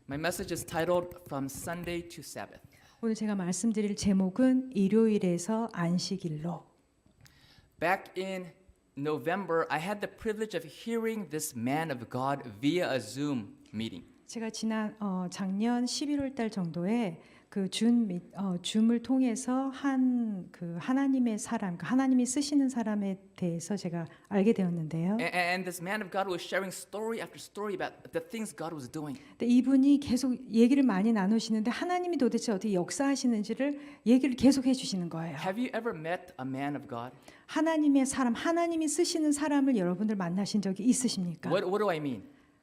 My message is titled From Sunday to Sabbath. 오늘 제가 말씀드릴 제목은 일요일에서 안식일로. Back in November, I had the privilege of hearing this man of God via a Zoom meeting. 제가 지난 작년 11월 달 정도에 그 줌을 통해서 그 하나님의 사람, 하나님이 쓰시는 사람에 대해서 제가 알게 되었는데요. And this man of God was sharing story after story about the things God was doing. 근데 이분이 계속 얘기를 많이 나누시는데 하나님이 도대체 어떻게 역사하시는지를 얘기를 계속 해주시는 거예요. Have you ever met a man of God? 하나님의 사람, 하나님이 쓰시는 사람을 여러분들 만나신 적이 있으십니까? What do I mean?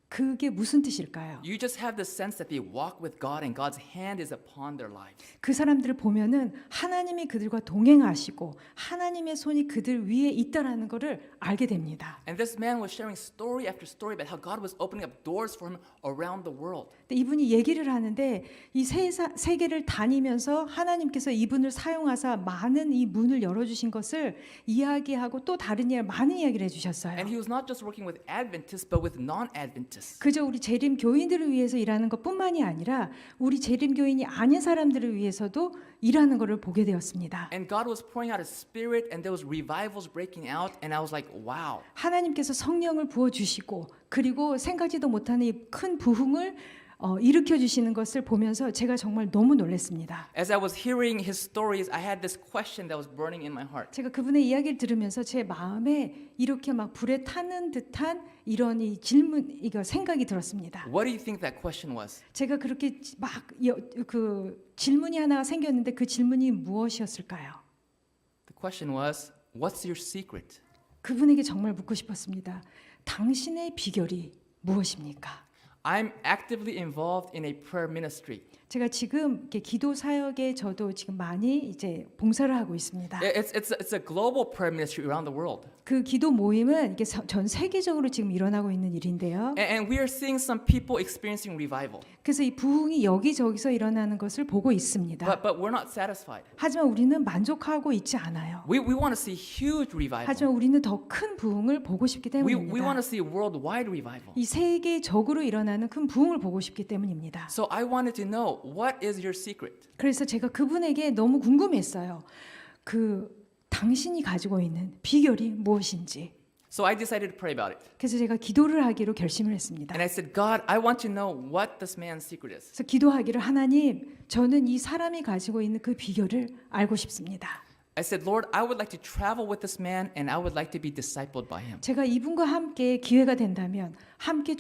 그게 무슨 뜻일까요? You just have the sense that they walk with God and God's hand is upon their lives. 그 사람들을 보면은 하나님이 그들과 동행하시고 하나님의 손이 그들 위에 있다라는 것을 알게 됩니다. And this man was sharing story after story about how God was opening up doors for him around the world. 근데 이분이 얘기를 하는데 이 세계를 다니면서 하나님께서 이분을 사용하사 많은 이 문을 열어주신 것을 이야기하고 또 다른 많은 이야기를 해주셨어요. And he was not just working with Adventists but with non-Adventists. 그저 우리 재림 교인들을 위해서 일하는 것뿐만이 아니라 우리 재림 교인이 아닌 사람들을 위해서도 일하는 것을 보게 되었습니다. And God was pouring out His Spirit, and there was revivals breaking out, and I was like, wow. 하나님께서 성령을 부어 주시고 그리고 생각지도 못하는 이 큰 부흥을 일으켜 주시는 것을 보면서 제가 정말 너무 놀랐습니다. As I was hearing his stories, I had this question that was burning in my heart. 제가 그분의 이야기를 들으면서 제 마음에 이렇게 막 불에 타는 듯한 이런 이 질문, 이거 생각이 들었습니다. What do you think that question was? 제가 그렇게 막 그 질문이 하나가 생겼는데 그 질문이 무엇이었을까요? The question was, what's your secret? 그분에게 정말 묻고 싶었습니다. 당신의 비결이 무엇입니까? I'm actively involved in a prayer ministry. 제가 지금 이렇게 기도 사역에 저도 지금 많이 이제 봉사를 하고 있습니다. It's a global prayer ministry around the world. 그 기도 모임은 이게 전 세계적으로 지금 일어나고 있는 일인데요. And we are seeing some people experiencing revival. 그래서 이 부흥이 여기저기서 일어나는 것을 보고 있습니다. But we're not satisfied. 하지만 우리는 만족하고 있지 않아요. We want to see huge revival. 하지만 우리는 더 큰 부흥을 보고 싶기 We 때문입니다. want to see worldwide revival. 이 세계적으로 일어나는 큰 부흥을 보고 싶기 때문입니다. So I wanted to know, what is your secret? 그래서 제가 그분에게 너무 궁금했어요. 당신이 가지고 있는 비결이 무엇인지. So I decided to pray about it. 그래서 제가 기도를 하기로 결심을 했습니다. And I said, God, I want to know what this man's secret is. 그래서 기도하기를 하나님, 저는 이 사람이 가지고 있는 그 비결을 알고 싶습니다. I said, Lord, I would like to travel with this man and I would like to be discipled by him. 제가 이분과 함께 기회가 된다면 함께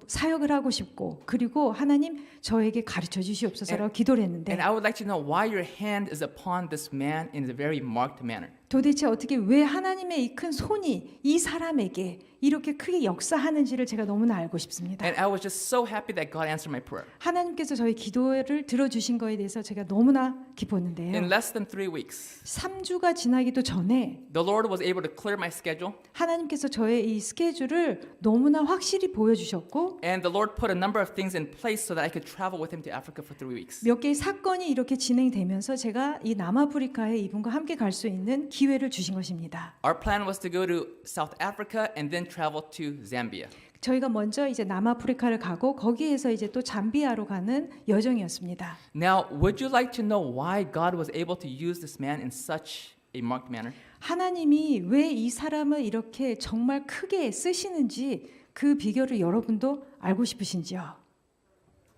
사역을 하고 싶고 그리고 하나님 저에게 가르쳐 주시옵소서라고 기도를 했는데 And I would like to know why your hand is upon this man in a very marked manner. 도대체 어떻게 왜 하나님의 이 큰 손이 이 사람에게 이렇게 크게 역사하는지를 제가 너무나 알고 싶습니다. And I was just so happy that God answered my prayer. 하나님께서 저희 기도를 들어주신 거에 대해서 제가 너무나 기뻤는데요. In less than 3 weeks, 3주가 지나기도 전에 the Lord was able to clear my schedule. 하나님께서 저의 이 스케줄을 너무나 확실히 보여주셨고 And the Lord put a number of things in place so that I could travel with him to Africa for 3 weeks. 몇 개의 사건이 이렇게 진행되면서 제가 이 남아프리카에 이분과 함께 갈 수 있는 기회를 주신 것입니다. Our plan was to go to South Africa and then travel to Zambia. 저희가 먼저 이제 남아프리카를 가고 거기에서 이제 또 잠비아로 가는 여정이었습니다. Now, would you like to know why God was able to use this man in such a marked manner? 하나님이 왜 이 사람을 이렇게 정말 크게 쓰시는지 그 비결을 여러분도 알고 싶으신지요?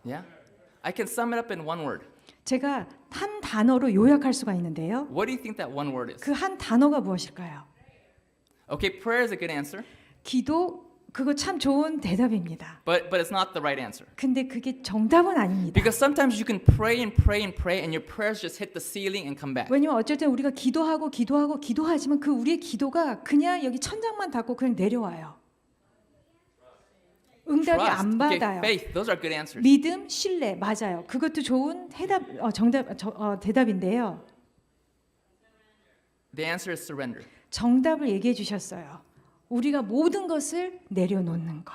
Yeah? I can sum it up in one word. 제가 한 단어로 요약할 수가 있는데요. What do you think that one word is? 그 한 단어가 무엇일까요? Okay, prayer is a good answer, 기도, 그거 참 좋은 대답입니다. but it's not the right answer. 근데 그게 정답은 아닙니다. Because sometimes you can pray and pray and pray and your prayers just hit the ceiling and come back. 왜냐면 어쩔 때 우리가 기도하지만 그 우리의 기도가 그냥 여기 천장만 닿고 그냥 내려와요. 응답이 안 Okay, 받아요. faith, those are good answers. 믿음, 신뢰, 맞아요. 그것도 좋은 대답인데요. The answer is surrender. 정답을 얘기해 주셨어요. 우리가 모든 것을 내려놓는 것.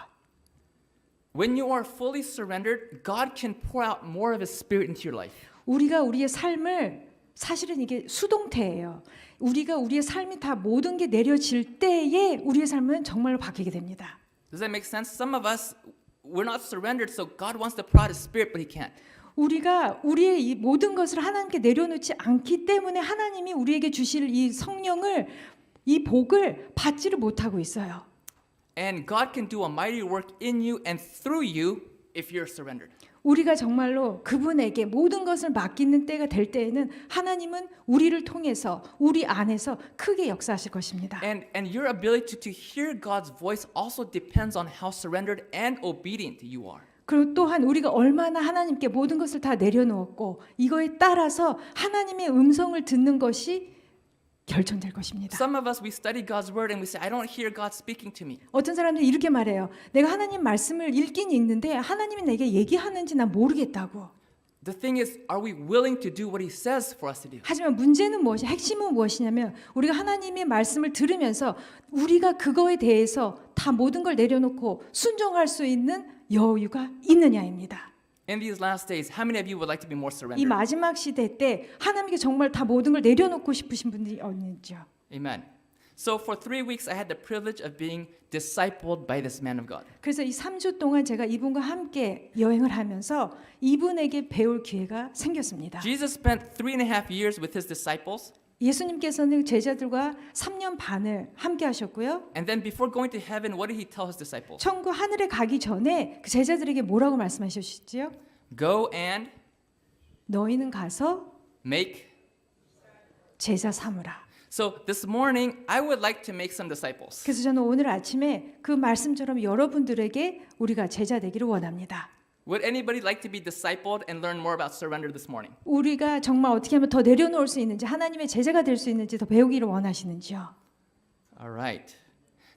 When you are fully surrendered, God can pour out more of His Spirit into your life. 우리가 우리의 삶을 사실은 이게 수동태예요. 우리가 우리의 삶이 다 모든 게 내려질 때에 우리의 삶은 정말로 바뀌게 됩니다. Does that make sense? Some of us, we're not surrendered, so God wants to pour out His Spirit, but He can't. 우리가 우리의 이 모든 것을 하나님께 내려놓지 않기 때문에 하나님이 우리에게 주실 이 성령을 이 복을 받지를 못하고 있어요. And God can do a mighty work in you and through you if you're surrendered. 우리가 정말로 그분에게 모든 것을 맡기는 때가 될 때에는 하나님은 우리를 통해서 우리 안에서 크게 역사하실 것입니다. And your ability to hear God's voice also depends on how surrendered and obedient you are. 그리고 또한 우리가 얼마나 하나님께 모든 것을 다 내려놓았고 이거에 따라서 하나님의 음성을 듣는 것이 결정될 것입니다. Some of us, we study God's word and we say, I don't hear God speaking to me. 어떤 사람들이 이렇게 말해요. 내가 하나님 말씀을 읽긴 읽는데 하나님이 내게 얘기하는지 난 모르겠다고. The thing is, are we willing to do what He says for us to do? 하지만 문제는 무엇이 핵심은 무엇이냐면 우리가 하나님의 말씀을 들으면서 우리가 그거에 대해서 다 모든 걸 내려놓고 순종할 수 있는 여유가 있느냐입니다. In these last days, how many of you would like to be more 이 surrendered? 마지막 시대 때 하나님께 정말 다 모든 걸 내려놓고 싶으신 분들이 어디죠? Amen. So for 3 weeks, I had the privilege of being discipled by this man of God. 그래서 이 3주 동안 제가 이분과 함께 여행을 하면서 이분에게 배울 기회가 생겼습니다. Jesus spent 3.5 years with His disciples. 예수님께서는 제자들과 3년 반을 함께 하셨고요. And then before going to heaven, what did He tell His disciples? 천국 하늘에 가기 전에 그 제자들에게 뭐라고 말씀하셨지요? Go and 너희는 가서 make. 제자 삼으라. So this morning, I would like to make some disciples. 그래서 저는 오늘 아침에 그 말씀처럼 여러분들에게 우리가 제자 되기를 원합니다. Would anybody like to be discipled and learn more about surrender this morning? 우리가 정말 어떻게 하면 더 내려놓을 수 있는지 하나님의 제자가 될 수 있는지 더 배우기를 원하시는지요. All right.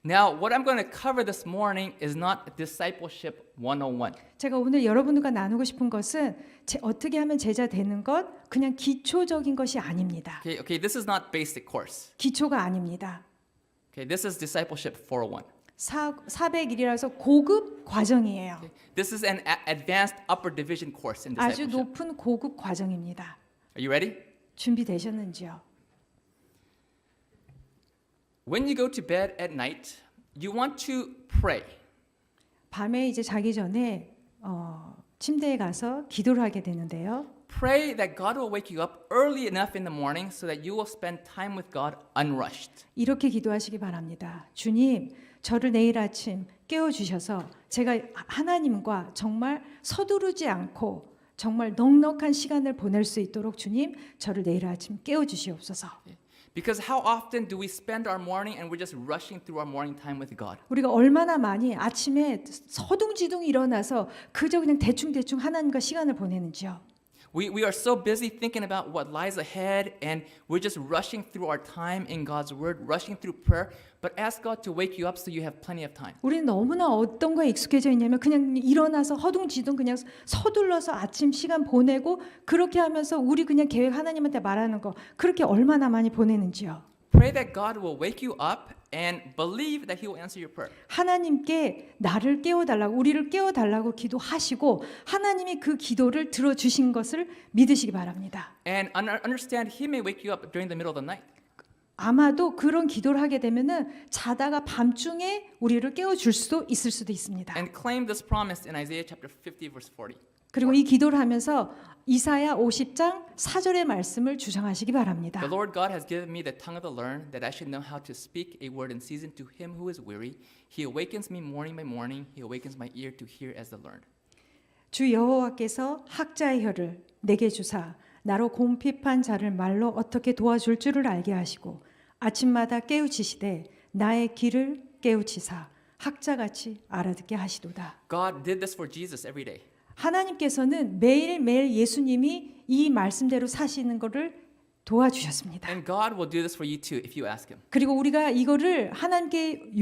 Now, what I'm going to cover this morning is not discipleship 101. 제가 오늘 여러분들과 나누고 싶은 것은 어떻게 하면 제자 되는 것 그냥 기초적인 것이 아닙니다. Okay, this is not basic course. 기초가 아닙니다. Okay, this is discipleship 401. 401이라서 고급 과정이에요. Okay? This is an advanced upper division course in 아주 discipleship. 높은 고급 과정입니다. Are you ready? 준비되셨는지요? When you go to bed at night, you want to pray. 밤에 이제 자기 전에 침대에 가서 기도를 하게 되는데요. Pray that God will wake you up early enough in the morning so that you will spend time with God unrushed. 이렇게 기도하시기 바랍니다. 주님, 저를 내일 아침 깨워 주셔서 제가 하나님과 정말 서두르지 않고 정말 넉넉한 시간을 보낼 수 있도록 주님, 저를 내일 아침 깨워 주시옵소서. Because how often do we spend our morning and we're just rushing through our morning time with God? 우리가 얼마나 많이 아침에 서둥지둥 일어나서 그저 그냥 대충대충 하나님과 시간을 보내는지요. We are so busy thinking about what lies ahead and we're just rushing through our time in God's word, rushing through prayer, but ask God to wake you up so you have plenty of time. 우리는 너무나 어떤 거에 익숙해져 있냐면 그냥 일어나서 허둥지둥 그냥 서둘러서 아침 시간 보내고 그렇게 하면서 우리 그냥 계획 하나님한테 말하는 거 그렇게 얼마나 많이 보내는지요. Pray that God will wake you up and believe that He will answer your prayer. 하나님께 나를 깨워달라고 우리를 깨워달라고 기도하시고 하나님이 그 기도를 들어주신 것을 믿으시기 바랍니다. And understand He may wake you up during the middle of the night. 아마도 그런 기도를 하게 되면은 자다가 밤중에 우리를 깨워줄 수도 있을 수도 있습니다. And claim this promise in Isaiah chapter 50 verse 40. 그리고 이 기도를 하면서 이사야 50장 4절의 말씀을 주장하시기 바랍니다. The Lord God has given me the tongue of the learned that I should know how to speak a word in season to him who is weary. He awakens me morning by morning. He awakens my ear to hear as the learned. 주 여호와께서 학자의 혀를 내게 주사 나로 궁핍한 자를 말로 어떻게 도와줄 줄을 알게 하시고 아침마다 깨우치시되 나의 귀를 깨우치사 학자같이 알아듣게 하시도다. God did this for Jesus every day. 하나님께서는 매일매일 예수님이 이 말씀대로 사시는 것을 도와주셨습니다. And God will do this for you too if you ask him. 그리고 우리가 이거를 하나님께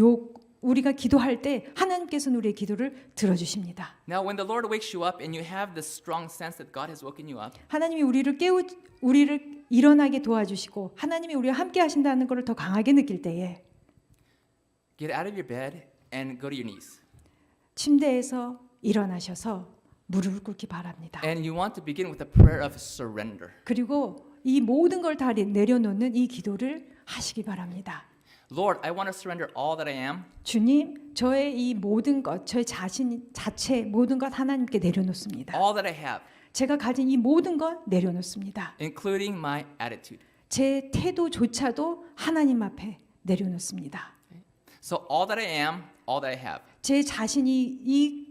우리가 기도할 때 하나님께서는 우리의 기도를 들어주십니다. Now when the Lord wakes you up and you have this strong sense that God has woken you up, 하나님이 우리를 일어나게 도와주시고 하나님이 우리와 함께 하신다는 것을 더 강하게 느낄 때에 get out of your bed and go to your knees. 침대에서 일어나셔서 무릎을 꿇기 바랍니다. And you want to begin with a prayer of surrender. 그리고 이 모든 걸 다 내려놓는 이 기도를 하시기 바랍니다. Lord, I want to surrender all that I am, 주님, 저의 이 모든 것, 저의 자신 자체 모든 것 하나님께 내려놓습니다. all that I have, 제가 가진 이 모든 것 내려놓습니다. including my attitude. 제 태도조차도 하나님 앞에 내려놓습니다. So all that I am, all that I have. 제 자신이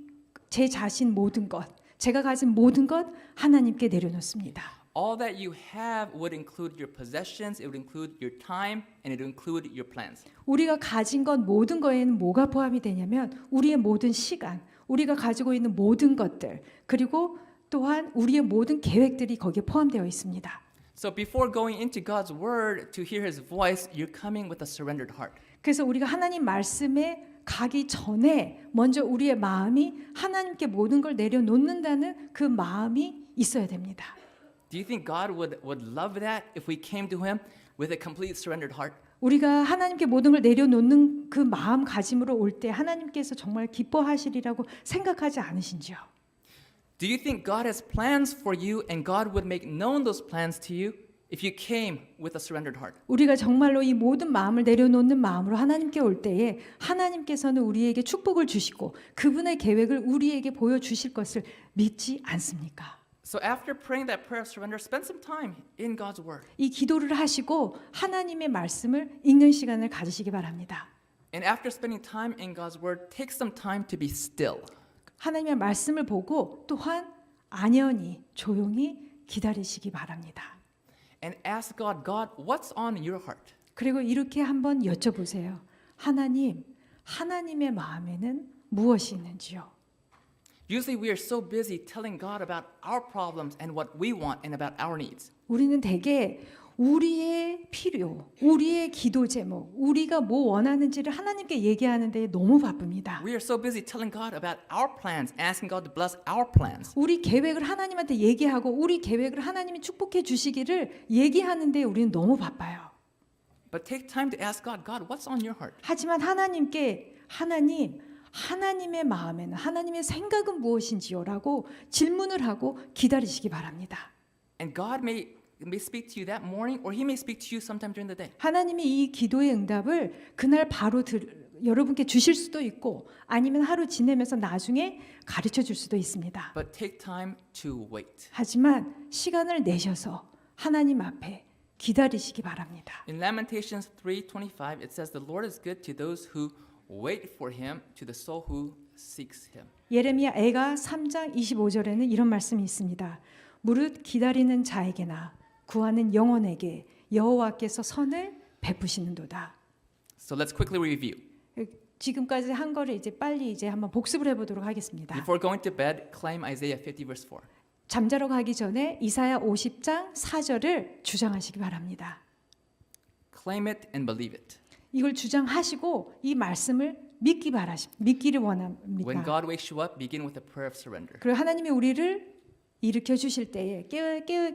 제 자신 모든 것, 제가 가진 모든 것 하나님께 내려놓습니다. All that you have would include your possessions, it would include your time, and it would include your plans. 우리가 가진 것 모든 거에는 뭐가 포함이 되냐면 우리의 모든 시간, 우리가 가지고 있는 모든 것들, 그리고 또한 우리의 모든 계획들이 거기에 포함되어 있습니다. So before going into God's word to hear his voice, you're coming with a surrendered heart. 그래서 우리가 하나님 말씀에 가기 전에 먼저 우리의 마음이 하나님께 모든 걸 내려놓는다는 그 마음이 있어야 됩니다. Do you think God would love that if we came to him with a complete surrendered heart? 우리가 하나님께 모든 걸 내려놓는 그 마음가짐으로 올 때 하나님께서 정말 기뻐하시리라고 생각하지 않으신지요? Do you think God has plans for you and God would make known those plans to you if you came with a surrendered heart? 우리가 정말로 이 모든 마음을 내려놓는 마음으로 하나님께 올 때에 하나님께서는 우리에게 축복을 주시고 그분의 계획을 우리에게 보여주실 것을 믿지 않습니까? So after praying that prayer of surrender, spend some time in God's word. 이 기도를 하시고 하나님의 말씀을 읽는 시간을 가지시기 바랍니다. And after spending time in God's word, take some time to be still. 하나님의 말씀을 보고 또한 안연히 조용히 기다리시기 바랍니다. And ask God, God, what's on your heart? 그리고 이렇게 한번 여쭤보세요. 하나님, 하나님의 마음에는 무엇이 있는지요? Usually we are so busy telling God about our problems and what we want and about our needs. 우리는 대개 우리의 필요, 우리의 기도 제목, 우리가 뭐 원하는지를 하나님께 얘기하는 데 너무 바쁩니다. We are so busy telling God about our plans, asking God to bless our plans. 우리 계획을 하나님한테 얘기하고 우리 계획을 하나님이 축복해 주시기를 얘기하는 데 우리는 너무 바빠요. But take time to ask God, God, what's on your heart? 하지만 하나님께 하나님의 마음에는 하나님의 생각은 무엇인지요라고 질문을 하고 기다리시기 바랍니다. And God may speak to you that morning or he may speak to you sometime during the day. 하나님이 이 기도의 응답을 그날 바로 여러분께 주실 수도 있고 아니면 하루 지내면서 나중에 가르쳐 줄 수도 있습니다. But take time to wait. 하지만 시간을 내셔서 하나님 앞에 기다리시기 바랍니다. In Lamentations 3:25 it says the Lord is good to those who wait for him, to the soul who seeks him. 예레미야 애가 3장 25절에는 이런 말씀이 있습니다. 무릇 기다리는 자에게나 구하는 영혼에게 여호와께서 선을 베푸시는도다. So let's quickly review. 지금까지 한 거를 이제 빨리 이제 한번 복습을 해보도록 하겠습니다. Before going to bed, claim Isaiah 50 verse 4. 잠자러 가기 전에 이사야 50장 4절을 주장하시기 바랍니다. Claim it and believe it. 이걸 주장하시고 이 말씀을 믿기를 원합니다. When God wakes you up, begin with a prayer of surrender. 그리고 하나님이 우리를 일으켜 주실 때에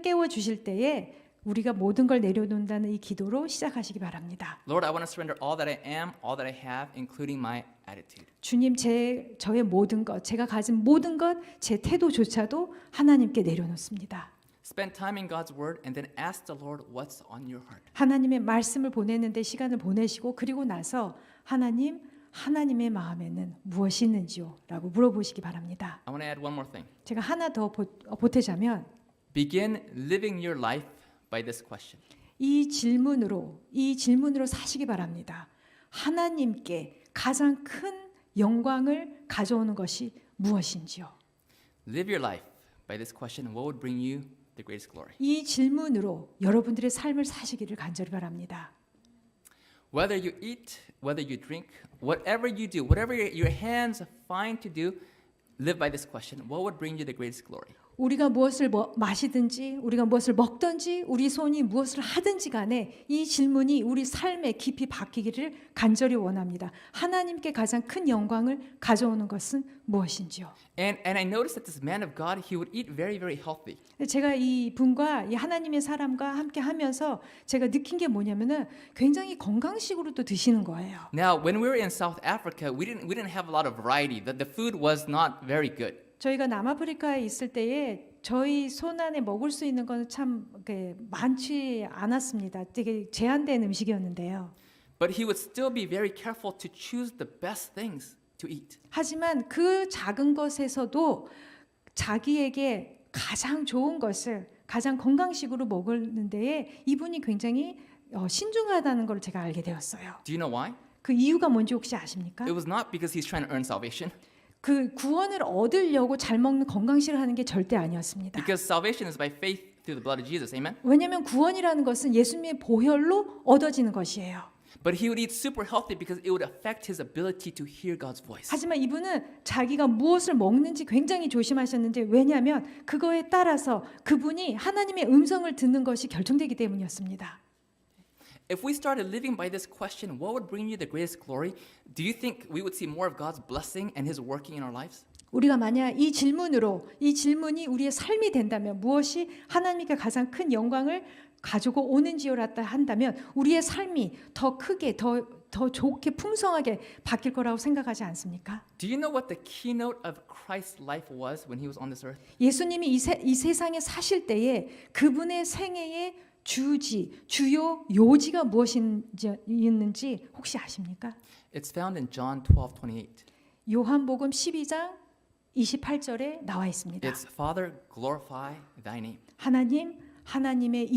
깨워 주실 때에 우리가 모든 걸 내려놓는다는 이 기도로 시작하시기 바랍니다. Lord, I want to surrender all that I am, all that I have, including my attitude. 주님, 저의 모든 것, 제가 가진 모든 것, 제 태도조차도 하나님께 내려놓습니다. Spend time in God's word and then ask the Lord what's on your heart. 하나님의 말씀을 보내는데 시간을 보내시고 그리고 나서 하나님의 마음에는 무엇이 있는지요? 라고 물어보시기 바랍니다. I want to add one more thing. 제가 하나 더 보태자면 Begin living your life by this question. 이 질문으로 사시기 바랍니다. 하나님께 가장 큰 영광을 가져오는 것이 무엇인지요? Live your life by this question. What would bring you the greatest glory? 이 질문으로 여러분들의 삶을 사시기를 간절히 바랍니다. Whether you eat, whether you drink, whatever you do, whatever your hands find to do, live by this question. What would bring you the greatest glory? 우리가 무엇을 마시든지 우리가 무엇을 먹든지 우리 손이 무엇을 하든지 간에 이 질문이 우리 삶에 깊이 박히기를 간절히 원합니다. 하나님께 가장 큰 영광을 가져오는 것은 무엇인지요? And I noticed that this man of God, he would eat very, very healthy. 제가 이 분과 이 하나님의 사람과 함께 하면서 제가 느낀 게 뭐냐면은 굉장히 건강식으로 또 드시는 거예요. Now, when we were in South Africa, we didn't have a lot of variety. The food was not very good. 저희가 남아프리카에 있을 때에 저희 손 안에 먹을 수 있는 건 참 많지 않았습니다. 되게 제한된 음식이었는데요. But he would still be very careful to choose the best things to eat. 하지만 그 작은 것에서도 자기에게 가장 좋은 것을 가장 건강식으로 먹는 데에 이분이 굉장히 신중하다는 걸 제가 알게 되었어요. Do you know why? 그 이유가 뭔지 혹시 아십니까? It was not because he's trying to earn salvation, 그 구원을 얻으려고 잘 먹는 건강식을 하는 게 절대 아니었습니다. because salvation is by faith through the blood of Jesus. Amen? 왜냐하면 구원이라는 것은 예수님의 보혈로 얻어지는 것이에요. But he would eat super healthy because it would affect his ability to hear God's voice. 하지만 이분은 자기가 무엇을 먹는지 굉장히 조심하셨는데 왜냐하면 그거에 따라서 그분이 하나님의 음성을 듣는 것이 결정되기 때문이었습니다. If we started living by this question, what would bring you the greatest glory? Do you think we would see more of God's blessing and his working in our lives? 우리가 만약 이 질문이 우리의 삶이 된다면 무엇이 하나님께 가장 큰 영광을 가지고 오는지요라다 한다면 우리의 삶이 더 크게 더 좋게 풍성하게 바뀔 거라고 생각하지 않습니까? Do you know what the keynote of Christ's life was when he was on this earth? 예수님이 이 세상에 사실 때에 그분의 생애의 주요 요지가 무엇인지 혹시 아십니까? It's found in John 12:28. 요한복음 12장 28절에 나와 있습니다. It's Father, glorify thy name. 하나님의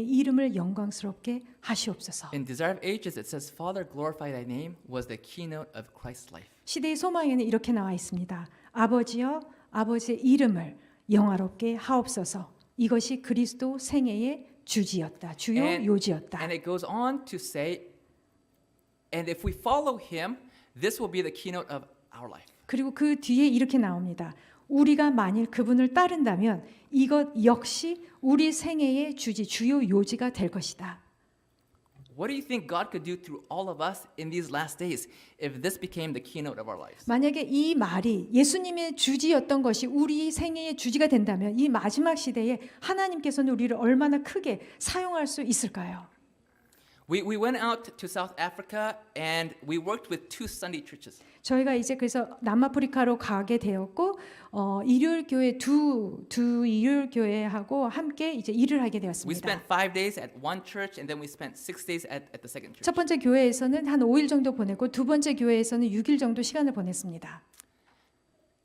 이름을 영광스럽게 하시옵소서. In Desire of Ages, it says, Father, glorify thy name was the keynote of Christ's life. 시대의 소망에는 이렇게 나와 있습니다. 아버지여, 아버지의 이름을 영화롭게 하옵소서. 이것이 그리스도 생애의 주지였다. 주요 요지였다. And it goes on to say, and if we follow him, this will be the keynote of our life. 그리고 그 뒤에 이렇게 나옵니다. 우리가 만일 그분을 따른다면 이것 역시 우리 생애의 주요 요지가 될 것이다. What do you think God could do through all of us in these last days if this became the keynote of our lives? 만약에 이 말이 예수님의 주지였던 것이 우리 생애의 주지가 된다면 이 마지막 시대에 하나님께서는 우리를 얼마나 크게 사용할 수 있을까요? We went out to South Africa and we worked with 2 Sunday churches. 저희가 이제 그래서 남아프리카로 가게 되었고 일요일 교회 두 일요일 교회하고 함께 이제 일을 하게 We 되었습니다. spent 5 days at one church and then we spent 6 days at the second church. 첫 번째 교회에서는 한 5일 정도 보냈고 두 번째 교회에서는 6일 정도 시간을 보냈습니다.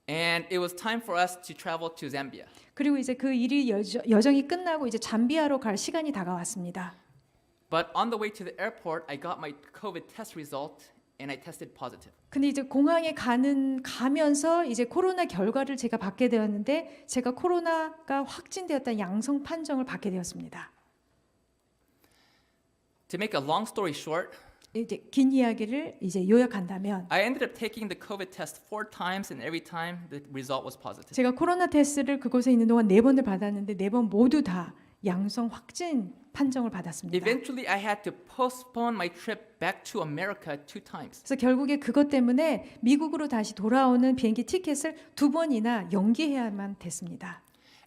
And it was time for us to travel to Zambia. 그리고 이제 그 일이 여정이 끝나고 이제 잠비아로 갈 시간이 다가왔습니다. But on the way to the airport, I got my COVID test result and I tested positive. 근데 이제 공항에 가면서 이제 코로나 결과를 제가 받게 되었는데 제가 코로나가 확진되었다는 양성 판정을 받게 되었습니다. To make a long story short, 이제 긴 이야기를 이제 요약한다면 I ended up taking the COVID test 4 times and every time the result was positive. 제가 코로나 테스트를 그곳에 있는 동안 4번을 받았는데 4번 모두 다 양성 확진 판정을 받았습니다. Eventually, I had to postpone my trip back to America 2 times. 그래서 결국에 그것 때문에 미국으로 다시 돌아오는 비행기 티켓을 2번이나 연기해야만 됐습니다.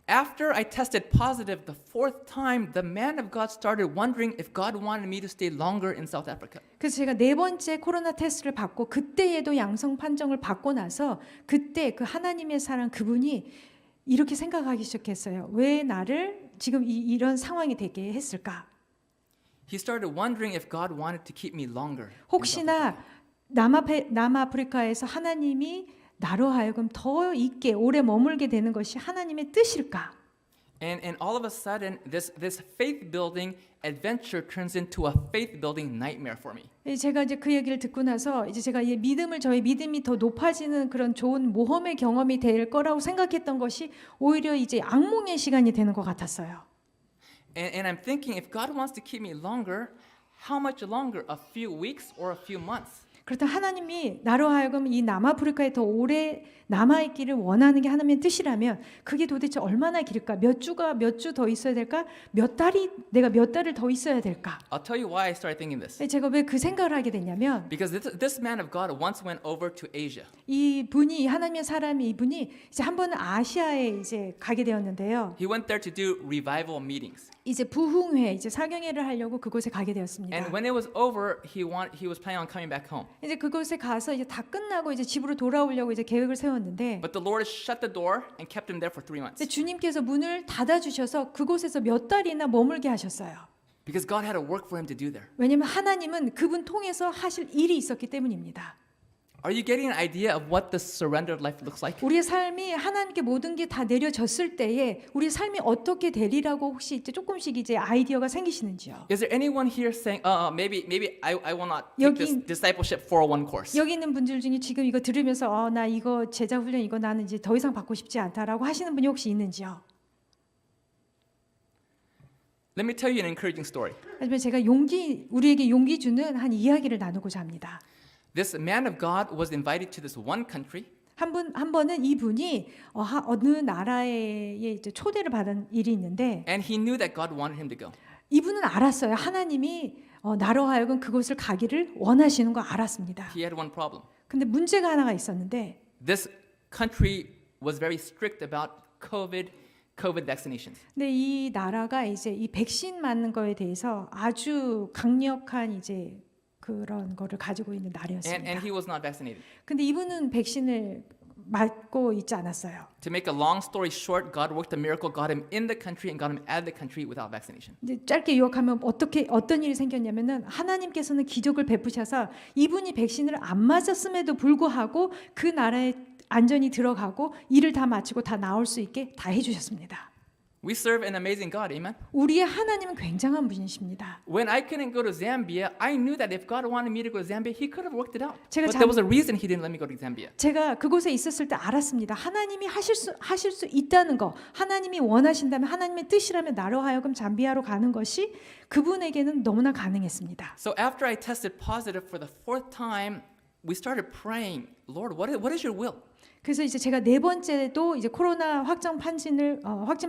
After I tested positive the 4th time, the man of God started wondering if God wanted me to stay longer in South Africa. 그래서 제가 4번째 코로나 테스트를 받고 그때에도 양성 판정을 받고 나서 그때 그 하나님의 사랑 그분이 이렇게 생각하기 시작했어요. 왜 나를 지금 이런 상황이 되게 했을까? He started wondering if God wanted to keep me longer. 혹시나 남아프리카에서 하나님이 나로 하여금 더 있게 오래 머물게 되는 것이 하나님의 뜻일까? And all of a sudden, this faith building adventure turns into a faith building nightmare for me. 제가 이제 그 얘기를 듣고 나서 이제 제가 저의 믿음이 더 높아지는 그런 좋은 모험의 경험이 될 거라고 생각했던 것이 오히려 이제 악몽의 시간이 되는 것 같았어요. And I'm thinking, if God wants to keep me longer, how much longer? A few weeks or a few months? 그렇다 하나님이 나로 하여금 이 남아프리카에 더 오래 남아있기를 원하는 게 하나님의 뜻이라면 그게 도대체 얼마나 길까? 몇 주 더 있어야 될까? 내가 몇 달을 더 있어야 될까? I'll tell you why I started thinking this. 제가 왜 그 생각을 하게 됐냐면 Because this man of God once went over to Asia. 하나님의 사람이 이분이 이제 한 번은 아시아에 이제 가게 되었는데요. He went there to do revival meetings. 이제 부흥회, 이제 사경회를 하려고 그곳에 가게 되었습니다. And when it was over, he was planning on coming back home. 이제 그곳에 가서 이제 다 끝나고 이제 집으로 돌아오려고 이제 계획을 세웠는데 But the Lord shut the door and kept him there for 3 months. 근데 주님께서 문을 닫아 주셔서 그곳에서 몇 달이나 머물게 하셨어요. Because God had a work for him to do there. 왜냐하면 하나님은 그분 통해서 하실 일이 있었기 때문입니다. Are you getting an idea of what the surrendered life looks like? 우리의 삶이 하나님께 모든 게 다 내려졌을 때에 우리의 삶이 어떻게 되리라고 혹시 이제 조금씩 이제 아이디어가 생기시는지요? Is there anyone here saying, maybe I will not take this 여기- discipleship 401 course? 여기 있는 분들 중에 지금 이거 들으면서 나 이거 제자 훈련 이거 나는 이제 더 이상 받고 싶지 않다라고 하시는 분이 혹시 있는지요? Let me tell you an encouraging story. 하지만 제가 우리에게 용기 주는 한 이야기를 나누고자 합니다. This man of God was invited to this one country, 한 번은 이분이 어느 나라에 이제 초대를 받은 일이 있는데 and he knew that God wanted him to go. 이분은 알았어요. 하나님이 나로 하여금 그곳을 가기를 원하시는 거 알았습니다. He had one problem. 근데 문제가 하나가 있었는데 This country was very strict about COVID vaccinations. 근데 이 나라가 이제 이 백신 맞는 거에 대해서 아주 강력한 이제 그런 거를 가지고 있는 나라였습니다. And he was not vaccinated. 근데 이분은 백신을 맞고 있지 않았어요. To make a long story short, God worked a miracle, got him in the country and got him out of the country without vaccination. 이제 짧게 요약하면 어떤 일이 생겼냐면은 하나님께서는 기적을 베푸셔서 이분이 백신을 안 맞았음에도 불구하고 그 나라에 안전히 들어가고 일을 다 마치고 다 나올 수 있게 다 해주셨습니다. We serve an amazing God, amen? 우리의 하나님은 굉장한 분이십니다. When I couldn't go to Zambia, I knew that if God wanted me to go to Zambia, He could have worked it out. 제가 But there was a reason He didn't let me go to Zambia. 제가 그곳에 있었을 때 알았습니다. 하나님이 하실 수 있다는 거, 하나님이 원하신다면 하나님의 뜻이라면 나로 하여금 잠비아로 가는 것이 그분에게는 너무나 가능했습니다. So after I tested positive for the 4th time, we started praying, Lord, what is your will? 그래서 이제 제가 네 번째도 이제 코로나 확진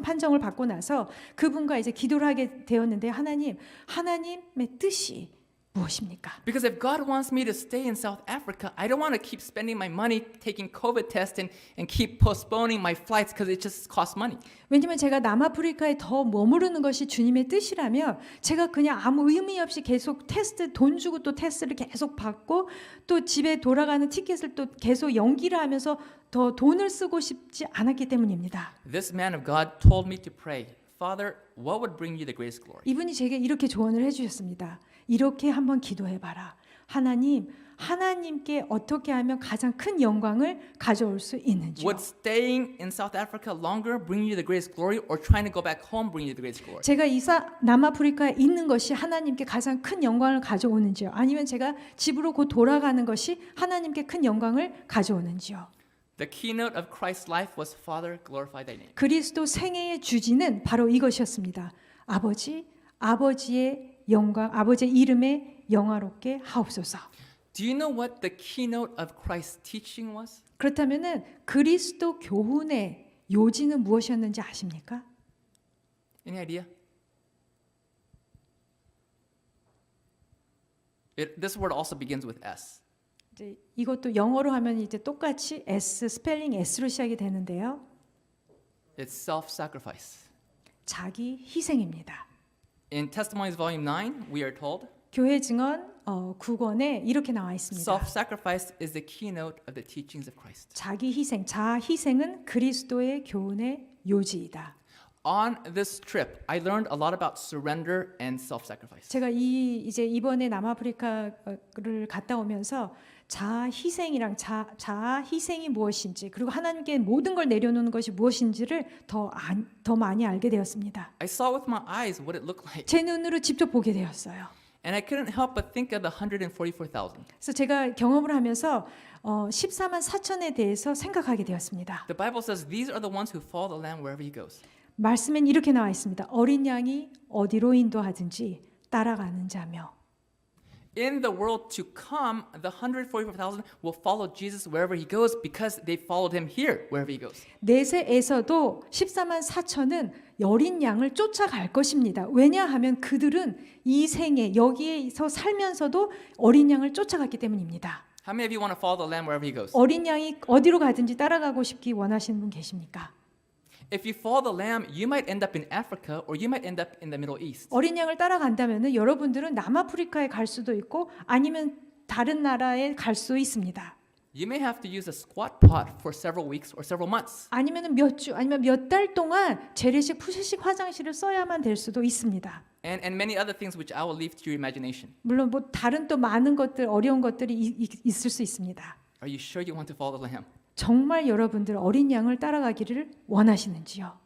판정을 받고 나서 그분과 이제 기도를 하게 되었는데 하나님의 뜻이 무엇입니까? Because if God wants me to stay in South Africa, I don't want to keep spending my money taking COVID tests and keep postponing my flights because it just costs money. 왜냐면 제가 남아프리카에 더 머무르는 것이 주님의 뜻이라면 제가 그냥 아무 의미 없이 계속 돈 주고 또 테스트를 계속 받고 또 집에 돌아가는 티켓을 또 계속 연기를 하면서 더 돈을 쓰고 싶지 않았기 때문입니다. This man of God told me to pray, Father, what would bring you the greatest glory? 이분이 제게 이렇게 조언을 해주셨습니다. 이렇게 한번 기도해봐라. 하나님께 어떻게 하면 가장 큰 영광을 가져올 수 있는지요. Would staying in South Africa longer bring you the greatest glory, or trying to go back home bring you the greatest glory? 제가 남아프리카에 있는 것이 하나님께 가장 큰 영광을 가져오는지요. 아니면 제가 집으로 곧 돌아가는 것이 하나님께 큰 영광을 가져오는지요. The keynote of Christ's life was, Father, glorify thy name. 그리스도 생애의 주지는 바로 이것이었습니다. 아버지의 영광, 아버지의 이름에 영화롭게 하옵소서. Do you know what the keynote of Christ's teaching was? 그렇다면은 그리스도 교훈의 요지는 무엇이었는지 아십니까? Any idea? This word also begins with S. 이제 이것도 영어로 하면 이제 똑같이 스펠링 S로 시작이 되는데요. It's self-sacrifice. 자기 희생입니다. In Testimonies Volume 9, we are told, 교회 증언 9권에 이렇게 나와 있습니다. self-sacrifice is the keynote of the teachings of Christ. 자기 희생, 자아 희생은 그리스도의 교훈의 요지이다. On this trip, I learned a lot about surrender and self-sacrifice. 제가 이제 이번에 남아프리카를 갔다 오면서 자아 희생이 무엇인지 그리고 하나님께 모든 걸 내려놓는 것이 무엇인지를 더 많이 알게 되었습니다. I saw with my eyes what it looked like, 제 눈으로 직접 보게 되었어요. and I couldn't help but think of the 144,000. 그래서 제가 경험을 하면서 14만 4천에 대해서 생각하게 되었습니다. The Bible says these are the ones who follow the Lamb wherever he goes. 말씀엔 이렇게 나와 있습니다. 어린 양이 어디로 인도하든지 따라가는 자며. In the world to come, the 144,000 will follow Jesus wherever he goes because they followed him here wherever he goes. 내세에서도 14만 4천은 어린 양을 쫓아갈 것입니다. 왜냐하면 그들은 이 생에 여기에서 살면서도 어린 양을 쫓아갔기 때문입니다. How many of you want to follow the Lamb wherever he goes? 어린 양이 어디로 가든지 따라가고 싶기 원하시는 분 계십니까? If you follow the lamb, you might end up in Africa or you might end up in the Middle East. 어린 양을 따라간다면은 여러분들은 남아프리카에 갈 수도 있고 아니면 다른 나라에 갈 수 있습니다. You may have to use a squat pot for several weeks or several months. 아니면은 몇 주 아니면 몇 달 동안 재래식 푸시식 화장실을 써야만 될 수도 있습니다. And many other things which I will leave to your imagination. 물론 뭐 다른 또 많은 것들 어려운 것들이 있을 수 있습니다. Are you sure you want to follow the lamb? 정말 여러분들 어린 양을 따라가기를 원하시는지요?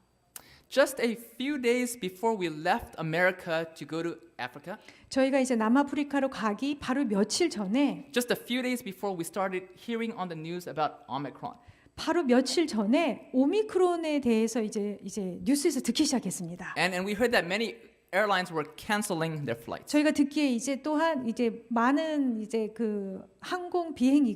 Just a few days before we left America to go to Africa, 저희가 이제 남아프리카로 가기 바로 며칠 전에 just a few days before we started hearing on the news about Omicron, 바로 며칠 전에 오미크론에 대해서 이제 뉴스에서 듣기 시작했습니다. and we heard that many airlines were canceling their flights. 저희가 듣기에 이제 또한 이제 많은 이제 그 항공 비행기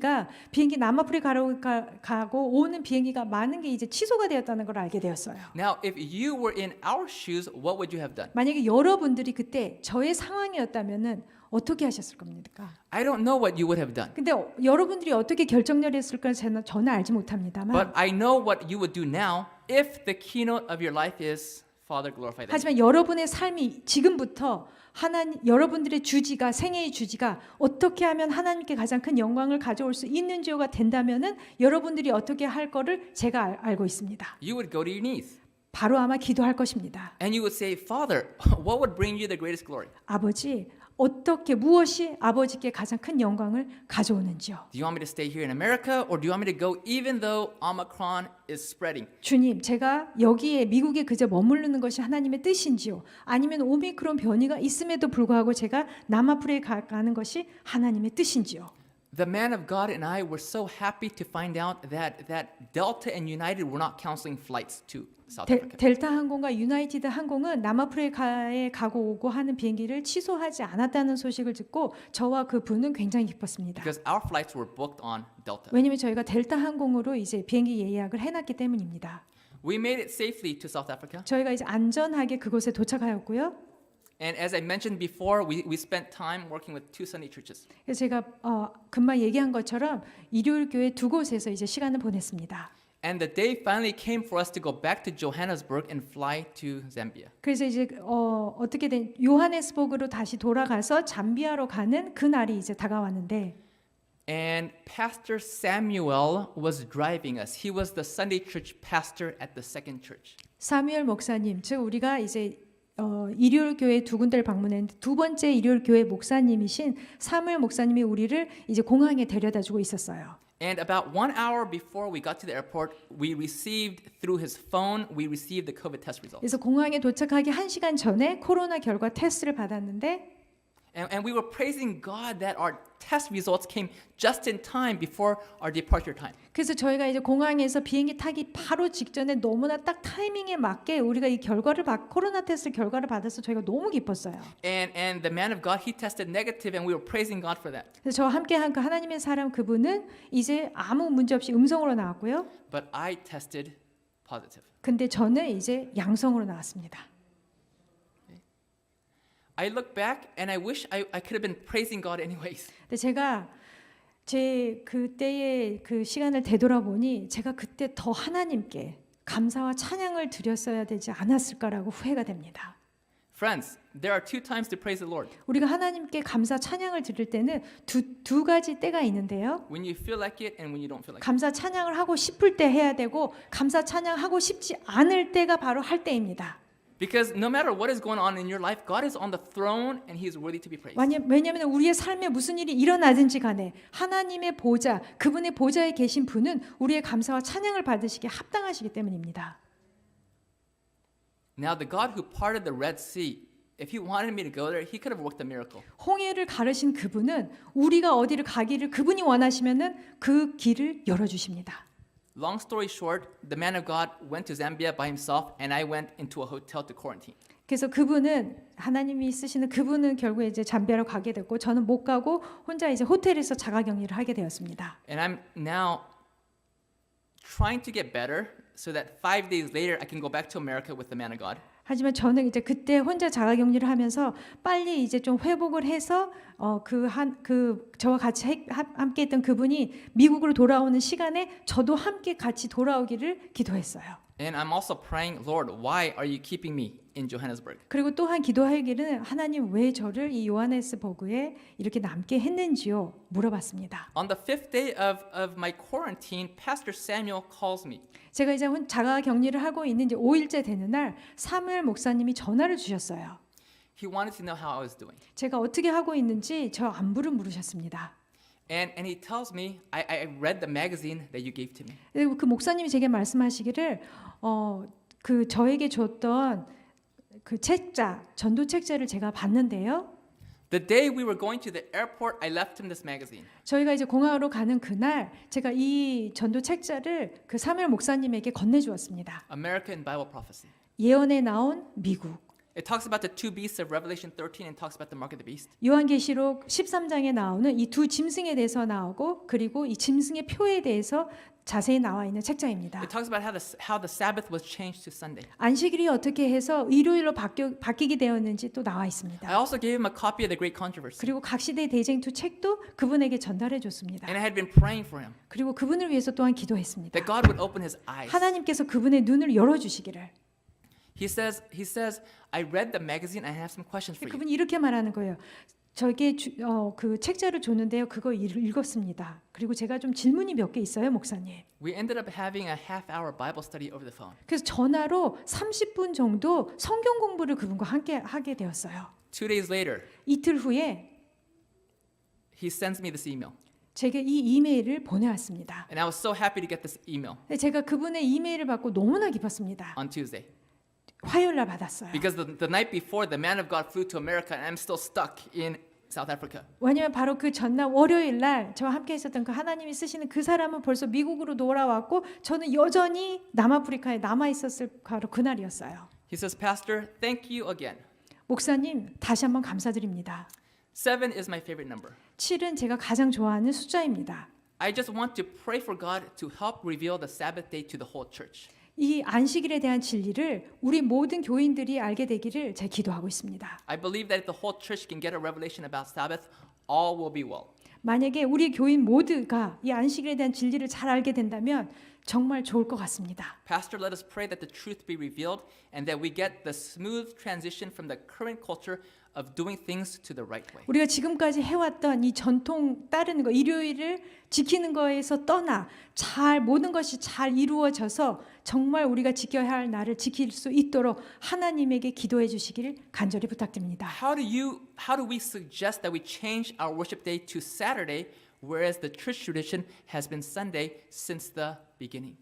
남아프리카로 가고 오는 비행기가 많은 게 이제 취소가 되었다는 걸 알게 되었어요. Now, if you were in our shoes, what would you have done? 만약에 여러분들이 그때 저의 상황이었다면은 어떻게 하셨을 겁니까? I don't know what you would have done, 근데 여러분들이 어떻게 결정을 했을까 저는 알지 못합니다만 but I know what you would do now if the keynote of your life is Father glorified. 하지만 여러분의 삶이 지금부터 여러분들의 주지가 생애의 주지가 어떻게 하면 하나님께 가장 큰 영광을 가져올 수 있는지가 된다면은 여러분들이 어떻게 할 거를 제가 알고 있습니다. You would go to your knees 바로 아마 기도할 것입니다. and you would say, Father, what would bring you the greatest glory? 아버지, 무엇이 아버지께 가장 큰 영광을 가져오는지요? Do you want me to stay here in America or do you want me to go even though Omicron is spreading? 주님, 제가 여기에 미국에 그저 머무르는 것이 하나님의 뜻인지요? 아니면 오미크론 변이가 있음에도 불구하고 제가 남아프리카에 가는 것이 하나님의 뜻인지요? The man of God and I were so happy to find out that Delta and United were not canceling flights to South Africa. 델타 항공과 유나이티드 항공은 남아프리카에 가고 오고 하는 비행기를 취소하지 않았다는 소식을 듣고 저와 그 분은 굉장히 기뻤습니다. Because our flights were booked on Delta. 왜냐하면 저희가 델타 항공으로 이제 비행기 예약을 해놨기 때문입니다. We made it safely to South Africa. 저희가 이제 안전하게 그곳에 도착하였고요. And as I mentioned before, we spent time working with two Sunday churches. 그래서 제가 금방 얘기한 것처럼 일요일 교회 두 곳에서 이제 시간을 보냈습니다. And the day finally came for us to go back to Johannesburg and fly to Zambia. 그래서 이제 어떻게 된 요하네스버그로 다시 돌아가서 잠비아로 가는 그 날이 이제 다가왔는데 And Pastor Samuel was driving us. He was the Sunday church pastor at the second church. 사무엘 목사님, 즉 우리가 이제 일요일 교회 두 군데를 방문했는데 두 번째 일요일 교회 목사님이신 사무엘 목사님이 우리를 이제 공항에 데려다주고 있었어요. And about 1 hour before we got to the airport, we received through his phone, we received the COVID test results. 그래서 공항에 도착하기 1시간 전에 코로나 결과 테스트를 받았는데 And we were praising God that our test results came just in time before our departure time. 그래서 저희가 이제 공항에서 비행기 타기 바로 직전에 너무나 딱 타이밍에 맞게 우리가 이 코로나 테스트 결과를 받아서 저희가 너무 기뻤어요. And the man of God, he tested negative and we were praising God for that. 그래서 저와 함께한 그 하나님의 사람 그분은 이제 아무 문제 없이 음성으로 나왔고요. But I tested positive. 근데 저는 이제 양성으로 나왔습니다. I look back and I wish I could have been praising God anyways. 근데 제가 제 그때의 그 시간을 되돌아보니 제가 그때 더 하나님께 감사와 찬양을 드렸어야 되지 않았을까라고 후회가 됩니다. Friends, there are two times to praise the Lord. 우리가 하나님께 감사 찬양을 드릴 때는 두 가지 때가 있는데요. When you feel like it and when you don't feel like it. 감사 찬양을 하고 싶을 때 해야 되고 감사 찬양하고 싶지 않을 때가 바로 할 때입니다. Because no matter what is going on in your life, God is on the throne and He is worthy to be praised. 왜냐하면 우리의 삶에 무슨 일이 일어나든지 간에 하나님의 보좌, 그분의 보좌에 계신 분은 우리의 감사와 찬양을 받으시기에 합당하시기 때문입니다. Now the God who parted the Red Sea, if He wanted me to go there, He could have worked a miracle. 홍해를 가르신 그분은 우리가 어디를 가기를 그분이 원하시면은 그 길을 열어주십니다. Long story short, the man of God went to Zambia by himself and I went into a hotel to quarantine. 그래서 그분은 하나님이 쓰시는 그분은 결국에 이제 잠비아로 가게 됐고 저는 못 가고 혼자 이제 호텔에서 자가격리를 하게 되었습니다. And I'm now trying to get better so that 5 days later I can go back to America with the man of God. 하지만 저는 이제 그때 혼자 자가격리를 하면서 빨리 이제 좀 회복을 해서 저와 같이 함께했던 그분이 미국으로 돌아오는 시간에 저도 함께 같이 돌아오기를 기도했어요. And I'm also praying, Lord, why are you keeping me in Johannesburg? 그리고 또한 기도하기는 하나님 왜 저를 이 요하네스버그에 이렇게 남게 했는지요 물어봤습니다. On the fifth day of my quarantine, Pastor Samuel calls me. 제가 이제 자가 격리를 하고 있는 이제 5일째 되는 날 사무엘 목사님이 전화를 주셨어요. He wanted to know how I was doing. 제가 어떻게 하고 있는지 저 안부를 물으셨습니다. And he tells me, I read the magazine that you gave to me. 그리고 그 목사님이 제게 말씀하시기를 그 저에게 줬던 그 책자, 전도 책자를 제가 봤는데요. The day we were going to the airport, I left him this magazine. 저희가 이제 공항으로 가는 그날 제가 이 전도 책자를 그 사무엘 목사님에게 건네주었습니다. American Bible Prophecy. 예언에 나온 미국. It talks about the two beasts of Revelation 13 and talks about the mark of the beast. 요한계시록 13장에 나오는 이 두 짐승에 대해서 나오고 그리고 이 짐승의 표에 대해서 자세히 나와 있는 책자입니다. It talks about how the Sabbath was changed to Sunday. 안식일이 어떻게 해서 일요일로 바뀌게 되었는지 또 나와 있습니다. I also gave him a copy of the Great Controversy. 그리고 각시대 대쟁투 책도 그분에게 전달해 줬습니다. And I had been praying for him 그리고 그분을 위해서 또한 기도했습니다. that God would open his eyes. 하나님께서 그분의 눈을 열어 주시기를. He says, I read the magazine and I have some questions for you. 그분이 이렇게 말하는 거예요. 저에게 그 책자를 줬는데요. 그거 읽었습니다. 그리고 제가 좀 질문이 몇 개 있어요, 목사님. We ended up having a half-hour Bible study over the phone. 그래서 전화로 30분 정도 성경 공부를 그분과 함께 하게 되었어요. 2 days later, 이틀 후에 he sends me this email. 제게 이 이메일을 보내왔습니다. And I was so happy to get this email 제가 그분의 이메일을 받고 너무나 기뻤습니다. on Tuesday. 화요일 날 받았어요. Because the night before, the man of God flew to America and I'm still stuck in South Africa. 왜냐하면 바로 그 전날 월요일 날 저와 함께 있었던 그 하나님이 쓰시는 그 사람은 벌써 미국으로 돌아왔고 저는 여전히 남아프리카에 남아 있었을 바로 그날이었어요. He says, Pastor, thank you again. 목사님 다시 한번 감사드립니다. 7 is my favorite number. 7은 제가 가장 좋아하는 숫자입니다. I just want to pray for God to help reveal the Sabbath day to the whole church. 이 안식일에 대한 진리를 우리 모든 교인들이 알게 되기를 제가 기도하고 있습니다. I believe that if the whole church can get a revelation about Sabbath, all will be well. 만약에 우리 교인 모두가 이 안식일에 대한 진리를 잘 알게 된다면 정말 좋을 것 같습니다. Pastor, let us pray that the truth be revealed and that we get the smooth transition from the current culture of doing things to the right way. 우리가 지금까지 해왔던 이 전통 따르는 거, 일요일을 지키는 거에서 떠나 잘 모든 것이 잘 이루어져서 정말 우리가 지켜야 할 날을 지킬 수 있도록 하나님에게 기도해 주시기를 간절히 부탁드립니다. How do we suggest that we change our worship day to Saturday, whereas the church tradition has been Sunday since the beginning?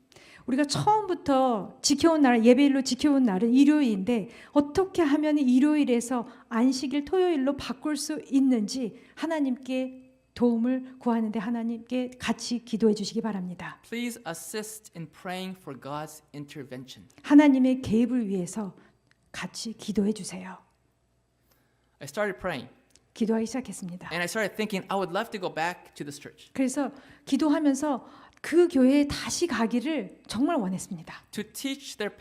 우리가 처음부터 지켜온 날, 예배일로 지켜온 날은 일요일인데 어떻게 하면 일요일에서 안식일 토요일로 바꿀 수 있는지 하나님께 도움을 구하는데 하나님께 같이 기도해 주시기 바랍니다. Please assist in praying for God's intervention. 하나님의 개입을 위해서 같이 기도해 주세요. I started praying 기도하기 시작했습니다. and I started thinking I would love to go back to this church. 그래서 기도하면서 그 교회에 다시 가기를 정말 원했습니다. To teach their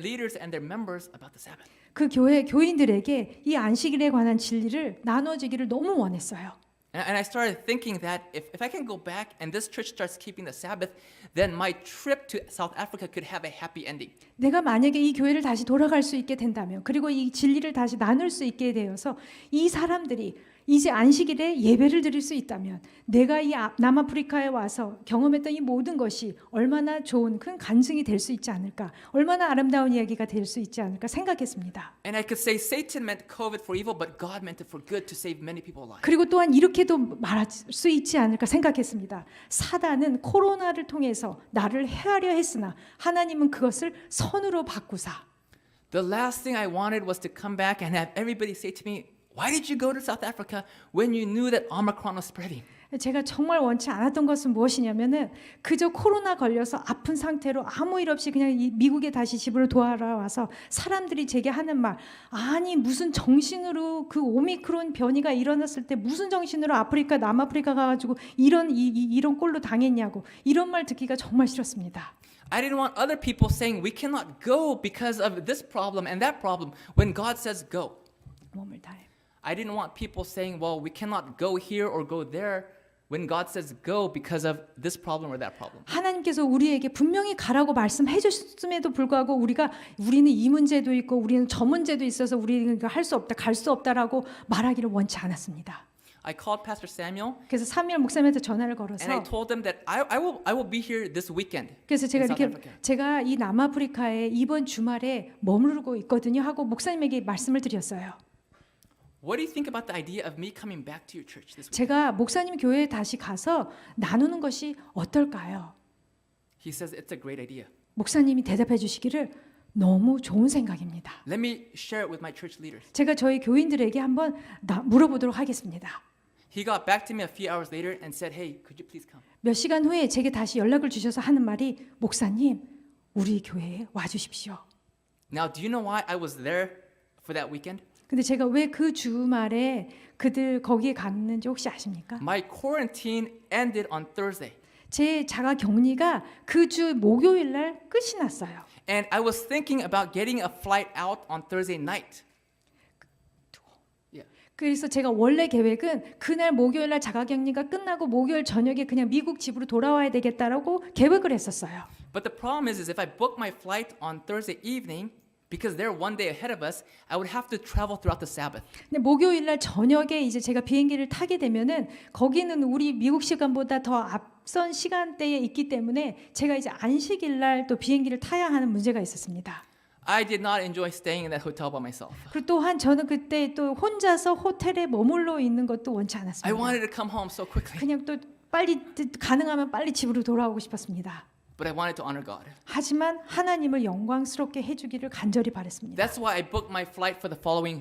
leaders and their members about the Sabbath. 그 교회 교인들에게 이 안식일에 관한 진리를 나눠지기를 너무 원했어요. And I started thinking that if I can go back and this church starts keeping the Sabbath, then my trip to South Africa could have a happy ending. 내가 만약에 이 교회를 다시 돌아갈 수 있게 된다면 그리고 이 진리를 다시 나눌 수 있게 되어서 이 사람들이 이제 안식일에 예배를 드릴 수 있다면 내가 이 남아프리카에 와서 경험했던 이 모든 것이 얼마나 좋은 큰 간증이 될 수 있지 않을까, 얼마나 아름다운 이야기가 될 수 있지 않을까 생각했습니다. And I could say Satan meant COVID for evil, but God meant it for good to save many people alive. 그리고 또한 이렇게도 말할 수 있지 않을까 생각했습니다. 사단은 코로나를 통해서 나를 해하려 했으나 하나님은 그것을 선으로 바꾸사. The last thing I wanted was to come back and have everybody say to me, "Why did you go to South Africa when you knew that Omicron was spreading?" 제가 정말 원치 않았던 것은 무엇이냐면은 그저 코로나 걸려서 아픈 상태로 아무 일 없이 그냥 미국에 다시 집으로 돌아와서 사람들이 제게 하는 말, 아니 무슨 정신으로 그 오미크론 변이가 일어났을 때 무슨 정신으로 아프리카 남아프리카 가가지고 이런 꼴로 당했냐고 이런 말 듣기가 정말 싫었습니다. I didn't want other people saying we cannot go because of this problem and that problem when God says go. 몸을 다해. I didn't want people saying, well, we cannot go here or go there when God says go because of this problem or that problem. 하나님께서 우리에게 분명히 가라고 말씀해 주셨음에도 불구하고 우리는 이 문제도 있고 우리는 저 문제도 있어서 우리는 할 수 없다, 갈 수 없다라고 말하기를 원치 않았습니다. I called Pastor Samuel 그래서 사무엘 목사님한테 전화를 and I 걸어서 told him that I will be here this weekend. 그래서 제가 in South 이렇게 Africa. 제가 이 남아프리카에 이번 주말에 머무르고 있거든요 하고 목사님에게 말씀을 드렸어요. What do you think about the idea of me coming back to your church this week? 제가 목사님 교회에 다시 가서 나누는 것이 어떨까요? He says it's a great idea. 목사님이 대답해 주시기를 너무 좋은 생각입니다. Let me share it with my church leaders. 제가 저희 교인들에게 한번 물어보도록 하겠습니다. He got back to me a few hours later and said, "Hey, could you please come?" 몇 시간 후에 제게 다시 연락을 주셔서 하는 말이 목사님 우리 교회에 와주십시오. Now, do you know why I was there for that weekend? 근데 제가 왜 그 주말에 그들 거기에 갔는지 혹시 아십니까? My quarantine ended on Thursday, 제 자가 격리가 그 주 목요일 날 끝이 났어요. and I was thinking about getting a flight out on Thursday night. Yeah. 그래서 제가 원래 계획은 그날 목요일 날 자가격리가 끝나고 목요일 저녁에 그냥 미국 집으로 돌아와야 되겠다라고 계획을 했었어요. But the problem is if I book my flight on Thursday evening, because they're one day ahead of us, I would have to travel throughout the Sabbath. 근데 목요일 날 저녁에 이제 제가 비행기를 타게 되면은 거기는 우리 미국 시간보다 더 앞선 시간대에 있기 때문에 제가 이제 안식일 날 또 비행기를 타야 하는 문제가 있었습니다. I did not enjoy staying in that hotel by myself. 그리고 또한 저는 그때 또 혼자서 호텔에 머물러 있는 것도 원치 I 않았습니다. wanted to come home so quickly, 그냥 또 빨리 가능하면 빨리 집으로 돌아오고 싶었습니다. but I wanted to honor God. 하지만 하나님을 영광스럽게 해주기를 간절히 바랬습니다. That's why I booked my flight for the following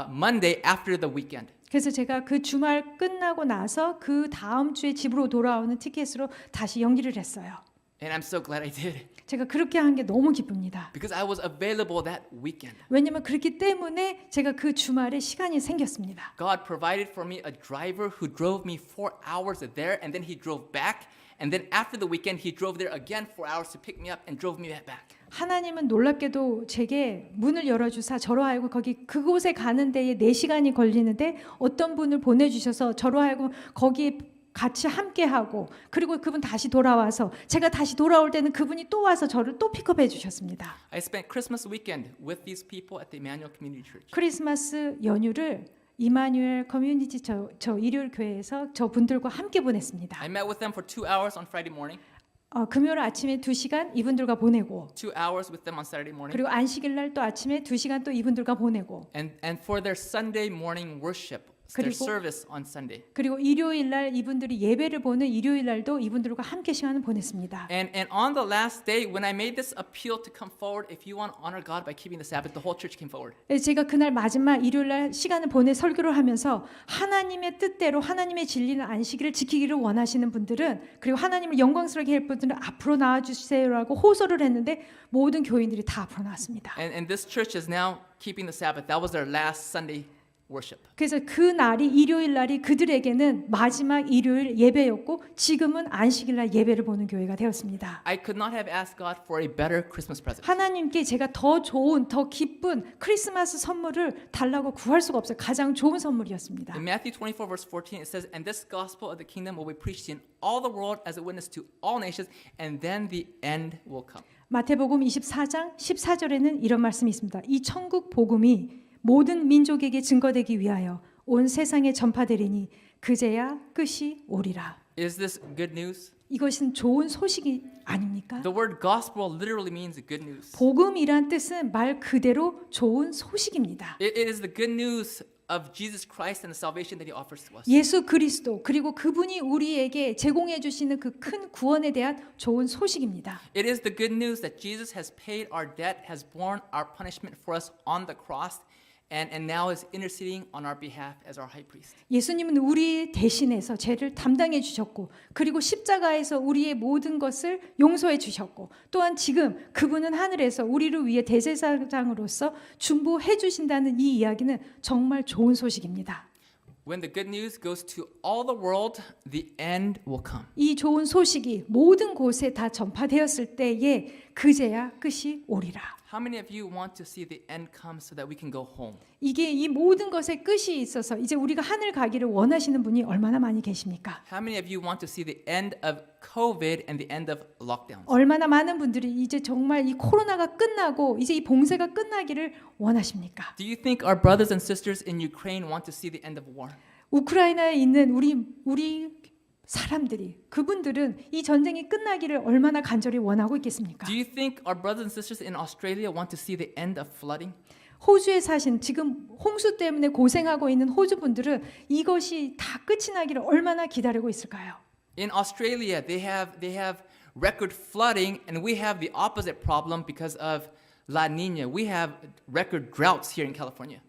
Monday after the weekend. 그래서 제가 그 주말 끝나고 나서 그 다음 주에 집으로 돌아오는 티켓으로 다시 연기를 했어요. And I'm so glad I did, 제가 그렇게 한 게 너무 기쁩니다. because I was available that weekend. 왜냐면 그렇기 때문에 제가 그 주말에 시간이 생겼습니다. God provided for me a driver who drove me 4 hours there, and then he drove back. And then after the weekend, he drove there again 4 hours to pick me up and drove me back. 하나님은 놀랍게도 제게 문을 열어주사 저로 하여금 그곳에 가는 데에 4시간이 걸리는데 어떤 분을 보내주셔서 저로 하여금 거기에 같이 함께하고 그리고 그분 다시 돌아와서 제가 다시 돌아올 때는 그분이 또 와서 저를 또 픽업해 주셨습니다. I spent Christmas weekend with these people at the Emmanuel Community Church. 크리스마스 연휴를 이마누엘 커뮤니티 저 일요일 교회에서 저 분들과 함께 보냈습니다. I met with them for 2 hours on Friday morning, 금요일 아침에 2시간 이분들과 보내고 2 hours with them on Saturday morning, 그리고 안식일 날 또 아침에 2시간 또 이분들과 보내고 and for their Sunday morning worship, their 그리고- service on Sunday. 그리고 일요일 날 이분들이 예배를 보는 일요일 날도 이분들과 함께 시간을 보냈습니다. And on the last day, when I made this appeal to come forward, if you want to honor God by keeping the Sabbath, the whole church came forward. 제가 그날 마지막 일요일 날 시간을 보내 설교를 하면서 하나님의 뜻대로 하나님의 진리는 안식일을 지키기를 원하시는 분들은 그리고 하나님을 영광스럽게 할 분들은 앞으로 나와주세요라고 호소를 했는데 모든 교인들이 다 앞으로 나왔습니다. And this church is now keeping the Sabbath. That was their last Sunday worship. 그래서 그 날이 일요일 날이 그들에게는 마지막 일요일 예배였고 지금은 안식일 날 예배를 보는 교회가 되었습니다. I could not have asked God for a better Christmas present. 하나님께 제가 더 좋은 더 기쁜 크리스마스 선물을 달라고 구할 수가 없어요. 가장 좋은 선물이었습니다. In Matthew 24 verse 14 it says, "And this gospel of the kingdom will be preached in all the world as a witness to all nations, and then the end will come." 마태복음 24장 14절에는 이런 말씀이 있습니다. 이 천국 복음이 모든 민족에게 증거되기 위하여 온 세상에 전파되리니 그제야 끝이 오리라. Is this good news? 이것은 좋은 소식이 아닙니까? The word gospel literally means good news. 복음이란 뜻은 말 그대로 좋은 소식입니다. It is the good news of Jesus Christ and the salvation that he offers to us. 예수 그리스도 그리고 그분이 우리에게 제공해 주시는 그 큰 구원에 대한 좋은 소식입니다. It is the good news that Jesus has paid our debt, has borne our punishment for us on the cross, and now is interceding on our behalf as our high priest. 예수님은 우리 대신해서 죄를 담당해 주셨고 그리고 십자가에서 우리의 모든 것을 용서해 주셨고 또한 지금 그분은 하늘에서 우리를 위해 대제사장으로서 중보해 주신다는 이 이야기는 정말 좋은 소식입니다. When the good news goes to all the world, the end will come. 이 좋은 소식이 모든 곳에 다 전파되었을 때에 그제야 끝이 오리라. How many of you want to see the end come so that we can go home? 이게 이 모든 것의 끝이 있어서 이제 우리가 하늘 가기를 원하시는 분이 얼마나 많이 계십니까? How many of you want to see the end of COVID and the end of lockdowns? 얼마나 많은 분들이 이제 정말 이 코로나가 끝나고 이제 이 봉쇄가 끝나기를 원하십니까? Do you think our brothers and sisters in Ukraine want to see the end of war? 우크라이나에 있는 우리 사람들이 그분들은 이 전쟁이 끝나기를 얼마나 간절히 원하고 있겠습니까? Do you think our brothers and sisters in Australia want to see the end of flooding? 호주에 사신 지금 홍수 때문에 고생하고 있는 호주 분들은 이것이 다 끝이 나기를 얼마나 기다리고 있을까요? In Australia, they have record flooding, and we have the opposite problem because of La Nina. We have record droughts here in California.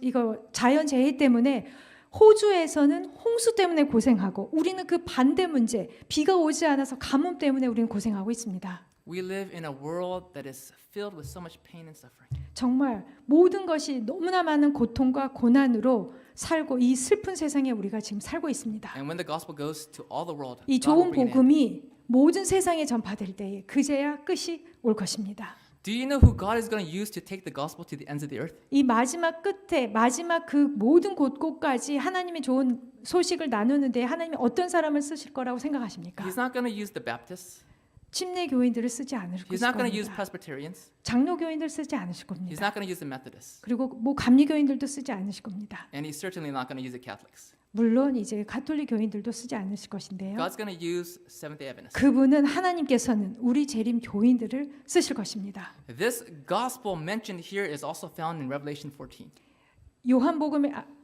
이거 자연 재해 때문에 호주에서는 홍수 때문에 고생하고 우리는 그 반대 문제 비가 오지 않아서 가뭄 때문에 우리는 고생하고 있습니다. We live in a world that is filled with so much pain and suffering. 정말 모든 것이 너무나 많은 고통과 고난으로 살고 이 슬픈 세상에 우리가 지금 살고 있습니다. And when the gospel goes to all the world, 이 God will 좋은 bring an end. 복음이 모든 세상에 전파될 때에 그제야 끝이 올 것입니다. Do you know who God is going to use to take the gospel to the ends of the earth? 이 마지막 끝에 마지막 그 모든 곳곳까지 하나님의 좋은 소식을 나누는데 하나님이 어떤 사람을 쓰실 거라고 생각하십니까? He's not going to use the Baptists. 침례 교인들을 쓰지 않으실 He's not going to use 겁니다. Presbyterians. 장로 교인들 쓰지 않으실 He's 겁니다. not going to use the Methodists. 그리고 뭐 감리 교인들도 쓰지 않으실 겁니다. And he's certainly not going to use the Catholics. 물론 이제 가톨릭 교인들도 쓰지 않으실 것인데요. God's going to use Seventh-day Adventists. 그분은 하나님께서는 우리 재림 교인들을 쓰실 것입니다. This gospel mentioned here is also found in Revelation 14.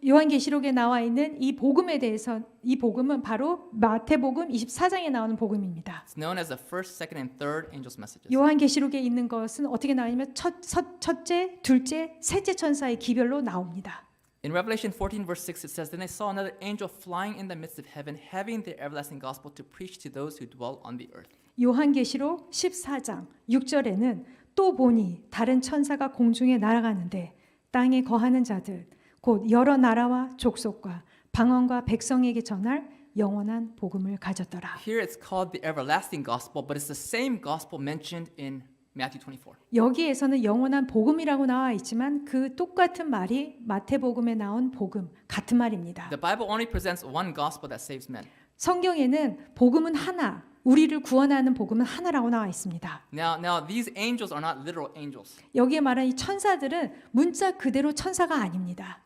요한계시록에 나와 있는 이 복음에 대해서 이 복음은 바로 마태복음 24장에 나오는 복음입니다. It's known as the first, second, and third angels' messages. 요한계시록에 있는 것은 어떻게 나오냐면 첫째, 둘째, 셋째 천사의 기별로 나옵니다. In Revelation 14, verse 6, it says, Then I saw another angel flying in the midst of heaven, having the everlasting gospel to preach to those who dwell on the earth. 요한계시록 14장 6절에는 또 보니 다른 천사가 공중에 날아가는데 땅에 거하는 자들 곧 여러 나라와 족속과 방언과 백성에게 전할 영원한 복음을 가졌더라. Here it's called the everlasting gospel, but it's the same gospel mentioned in Matthew 24. 여기에서는 영원한 복음이라고 나와 있지만 그 똑같은 말이 마태복음에 나온 복음 같은 말입니다. The Bible only presents one gospel that saves men. 성경에는 복음은 하나, 우리를 구원하는 복음은 하나라고 나와 있습니다. Now these angels are not literal angels. 여기에 말하는 이 천사들은 문자 그대로 천사가 아닙니다.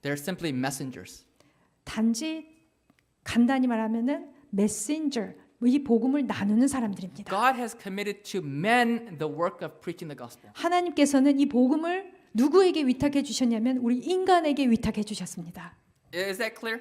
They're simply messengers. 단지 간단히 말하면은 메신저, 이 복음을 나누는 사람들입니다. God has committed to men the work of preaching the gospel. 하나님께서는 이 복음을 누구에게 위탁해 주셨냐면 우리 인간에게 위탁해 주셨습니다. Is that clear?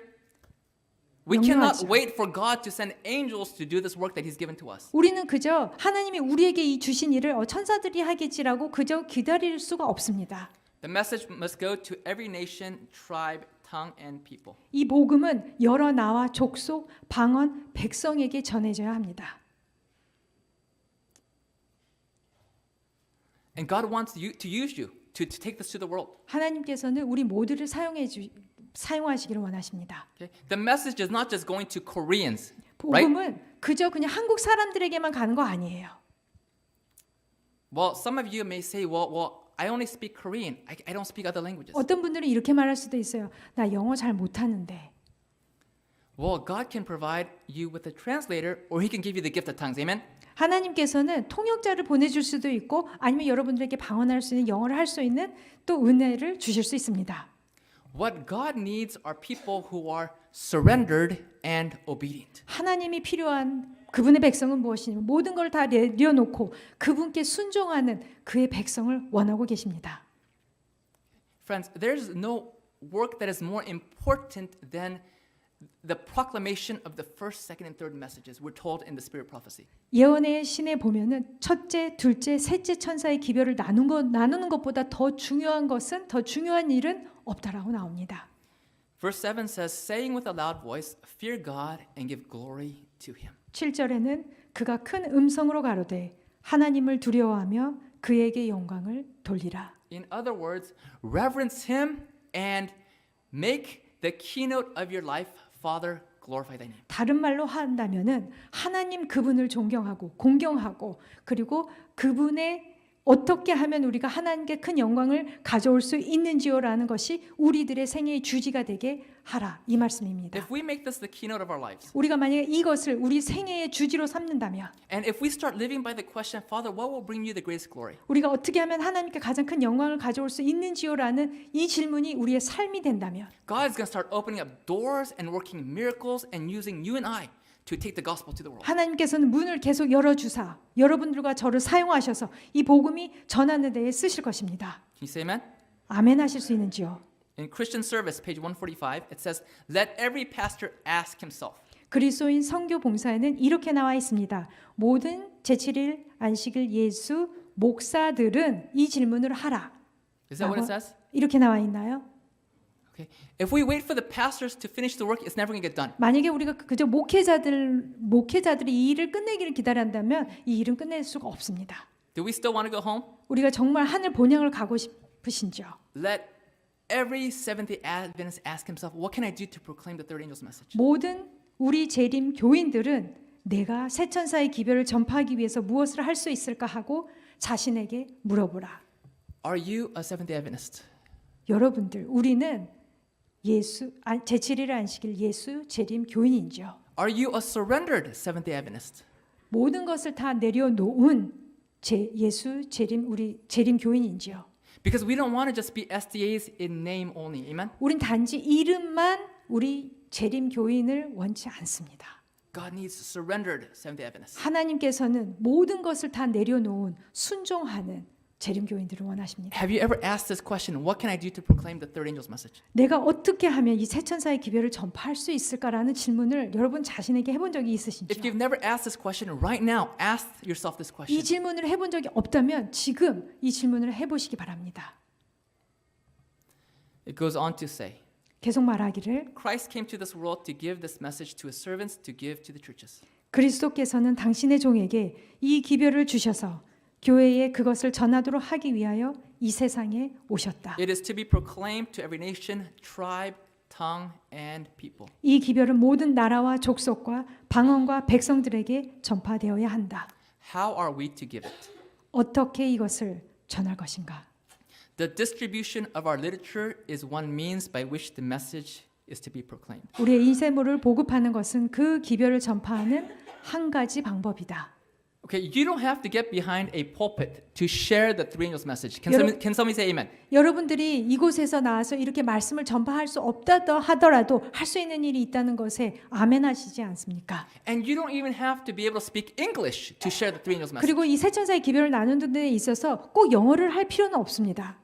We cannot 명료하죠. wait for God to send angels to do this work that He's given to us. 우리는 그저 하나님이 우리에게 이 주신 일을 천사들이 하겠지라고 그저 기다릴 수가 없습니다. The message must go to every nation, tribe, tongue, and people. 이 복음은 여러 나와 족속, 방언, 백성에게 전해져야 합니다. And God wants you to use you to take this to the world. 하나님께서는 우리 모두를 사용하시기를 원하십니다. Okay? The message is not just going to Koreans, right? 복음은 그저 그냥 한국 사람들에게만 가는 거 아니에요. Well, some of you may say, well, I only speak Korean. I don't speak other languages. 어떤 분들은 이렇게 말할 수도 있어요. 나 영어 잘 못하는데. Well, God can provide you with a translator, or He can give you the gift of tongues. Amen? 하나님께서는 통역자를 보내줄 수도 있고 아니면 여러분들에게 방언할 수 있는 영어를 할 수 있는 또 은혜를 주실 수 있습니다. What God needs are people who are surrendered and obedient. 하나님이 필요한 그분의 백성은 무엇이냐면 모든 걸 다 내려놓고 그분께 순종하는 그의 백성을 원하고 계십니다. Friends, there's no work that is more important than the proclamation of the first, second, and third messages we're told in the Spirit prophecy. 예언의 신에 보면은 첫째, 둘째, 셋째 천사의 기별을 나누는 것보다 더 중요한 일은 없다라고 나옵니다. Verse 7 says, saying with a loud voice, fear God and give glory to Him. 7절에는 그가 큰 음성으로 가로되 하나님을 두려워하며 그에게 영광을 돌리라. In other words, reverence Him and make the keynote of your life, Father, glorify Thy name. 다른 말로 한다면은 하나님 그분을 존경하고 공경하고 그리고 그분의 어떻게 하면 우리가 하나님께 큰 영광을 가져올 수 있는지요라는 것이 우리들의 생애의 주지가 되게 하라 이 말씀입니다. If we make this the keynote of our lives, 우리가 만약에 이것을 우리 생애의 주지로 삼는다면 and if we start living by the question, Father, what will bring you the greatest glory? 우리가 어떻게 하면 하나님께 가장 큰 영광을 가져올 수 있는지요라는 이 질문이 우리의 삶이 된다면 God is going to start opening up doors and working miracles and using you and I to take the gospel to the world. 하나님께서는 문을 계속 열어주사 여러분들과 저를 사용하셔서 이 복음이 전하는 데에 쓰실 것입니다. Can you say amen? 아멘 하실 수 있는지요? In Christian Service, page 145, it says, let every pastor ask himself. 그리스도인 선교 봉사에는 이렇게 나와 있습니다. 모든 제7일 안식일 예수 목사들은 이 질문을 하라. Is that what it says? 이렇게 나와 있나요? Okay. If we wait for the pastors to finish the work, it's never going to get done. 만약에 우리가 그저 목회자들이 이 일을 끝내기를 기다린다면 이 일은 끝낼 수가 없습니다. Do we still want to go home? 우리가 정말 하늘 본향을 가고 싶으신지요? Let every Seventh-day Adventist ask himself, what can I do to proclaim the third angel's message? 모든 우리 재림 교인들은 내가 새 천사의 기별을 전파하기 위해서 무엇을 할 수 있을까 하고 자신에게 물어보라. Are you a Seventh-day Adventist? 여러분들, 우리는 제7일 안식일 예수 재림 교인인지요? Are you a surrendered Seventh-day Adventist? 모든 것을 다 내려놓은 예수 재림 우리 재림 교인인지요? Because we don't want to just be SDAs in name only. Amen? 우린 단지 이름만 우리 재림 교인을 원치 않습니다. God needs surrendered Seventh-day Adventists. 하나님께서는 모든 것을 다 내려놓은 순종하는 재림 교인들을 원하십니다. Have you ever asked this question, what can I do to proclaim the third angel's message? 내가 어떻게 하면 이 새 천사의 기별을 전파할 수 있을까라는 질문을 여러분 자신에게 해본 적이 If 있으신지요? you've never asked this question, right now, ask yourself this 이 question. 질문을 해본 적이 없다면 지금 이 질문을 해보시기 바랍니다. It goes on to say, 계속 말하기를 Christ came to this world to give this message to his servants to give to the churches. 그리스도께서는 당신의 종에게 이 기별을 주셔서 교회에 그것을 전하도록 하기 위하여 이 세상에 오셨다. It is to be proclaimed to every nation, tribe, tongue, and people. 이 기별은 모든 나라와 족속과 방언과 백성들에게 전파되어야 한다. How are we to give it? 어떻게 이것을 전할 것인가? The distribution of our literature is one means by which the message is to be proclaimed. 우리의 인쇄물을 보급하는 것은 그 기별을 전파하는 한 가지 방법이다. Okay, you don't have to get behind a pulpit to share the three angels message. 여러- Can somebody say amen? 여러분들이 이곳에서 나와서 이렇게 말씀을 전파할 수 없다 하더라도 할 수 있는 일이 있다는 것에 아멘하시지 않습니까? And you don't even have to be able to speak English to share the three angels message. 그리고 이 새 천사의 기별을 나누는 데 있어서 꼭 영어를 할 필요는 없습니다.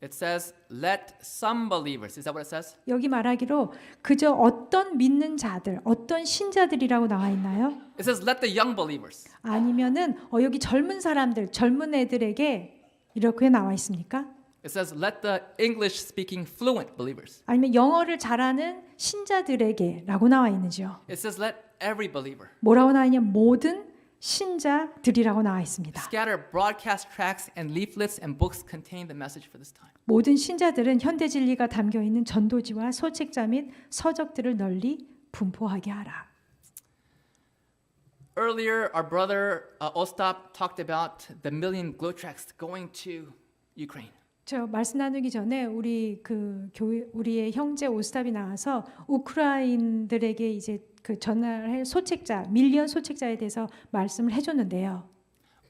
It says, let some believers. Is that what it says? 여기 말하기로 그저 어떤 믿는 자들, 어떤 신자들이라고 나와 있나요? It says, let the young believers. 아니면은 여기 젊은 사람들, 젊은 애들에게 이렇게 나와 있습니까? It says, let the English speaking fluent believers. 아니면 영어를 잘하는 신자들에게라고 나와 있는지요? It says, let every believer. 뭐라고 나와 있냐? 모든 신자들이라고 나와 있습니다. Scatter broadcast tracts and leaflets and books containing the message for this time. 모든 신자들은 현대 진리가 담겨 있는 전도지와 소책자 및 서적들을 널리 분포하게 하라. Earlier, our brother Ostap talked about the million glow tracts going to Ukraine. 저 말씀 나누기 전에 우리 그 교회 우리의 형제 오스탑이 나와서 우크라이나들에게 이제 그 전할 소책자 밀리언 소책자에 대해서 말씀을 해줬는데요.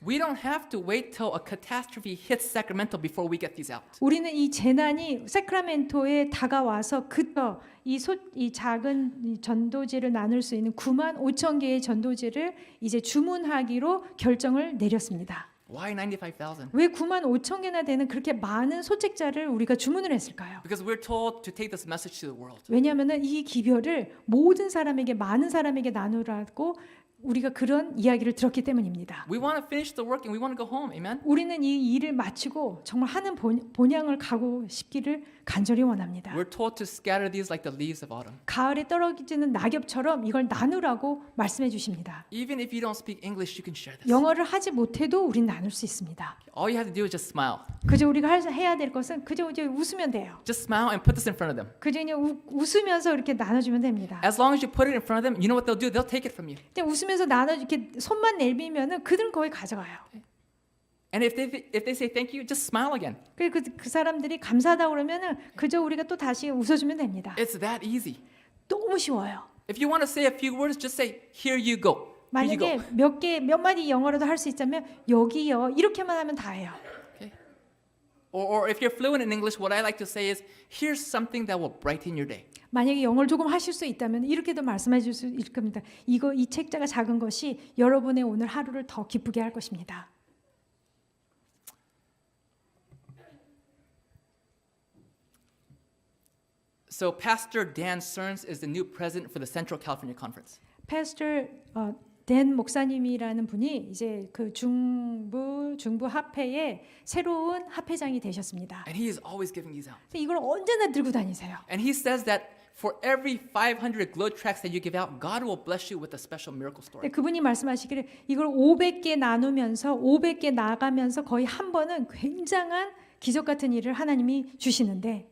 We don't have to wait till a catastrophe hits Sacramento before we get these out. 우리는 이 재난이 세크라멘토에 다가와서 그저 이 작은 이 전도지를 나눌 수 있는 9만 5천 개의 전도지를 이제 주문하기로 결정을 내렸습니다. Why 95,000? 왜 9만 5천 개나 되는 그렇게 많은 소책자를 우리가 주문을 했을까요? Because we're told to take this message to the world. 왜냐하면 이 기별을 모든 사람에게 많은 사람에게 나누라고 우리가 그런 이야기를 들었기 때문입니다. We want to finish the work and we want to go home. Amen? 우리는 이 일을 마치고 정말 하는 본향을 가고 싶기를 간절히 원합니다. We're told to scatter these like the leaves of autumn. 가을에 떨어지는 낙엽처럼 이걸 나누라고 말씀해 주십니다. Even if you don't speak English, you can share this. 영어를 하지 못해도 우린 나눌 수 있습니다. All you have to do is just smile. 그저 우리가 해야 될 것은 그저 이제 웃으면 돼요. Just smile and put this in front of them. 그저 그냥 웃으면서 이렇게 나눠주면 됩니다. As long as you put it in front of them, you know what they'll do? They'll take it from you. 그냥 웃으면서 나눠 이렇게 손만 내밀면은 그들은 거의 가져가요. And if they say thank you, just smile again. 그 사람들이 감사하다 그러면은 그저 우리가 또 다시 웃어주면 됩니다. It's that easy. 너무 쉬워요. If you want to say a few words, just say, here you go. Here you go. 만약에 몇 마디 영어라도 할 수 있다면 여기요 이렇게만 하면 다예요. Okay. Or if you're fluent in English, what I like to say is, here's something that will brighten your day. 만약에 영어를 조금 하실 수 있다면 이렇게도 말씀해 줄 수 있을 겁니다. 이 책자가 작은 것이 여러분의 오늘 하루를 더 기쁘게 할 것입니다. So Pastor Dan Stearns is the new president for the Central California Conference. 패스터 댄 목사님이라는 분이 이제 그 중부 합회의 새로운 합회장이 되셨습니다. And he is always giving these out. 이걸 언제나 들고 다니세요. And he says that for every 500 glow tracts that you give out, God will bless you with a special miracle story. 그분이 말씀하시기를 이걸 500개 나누면서 500개 나가면서 거의 한 번은 굉장한 기적 같은 일을 하나님이 주시는데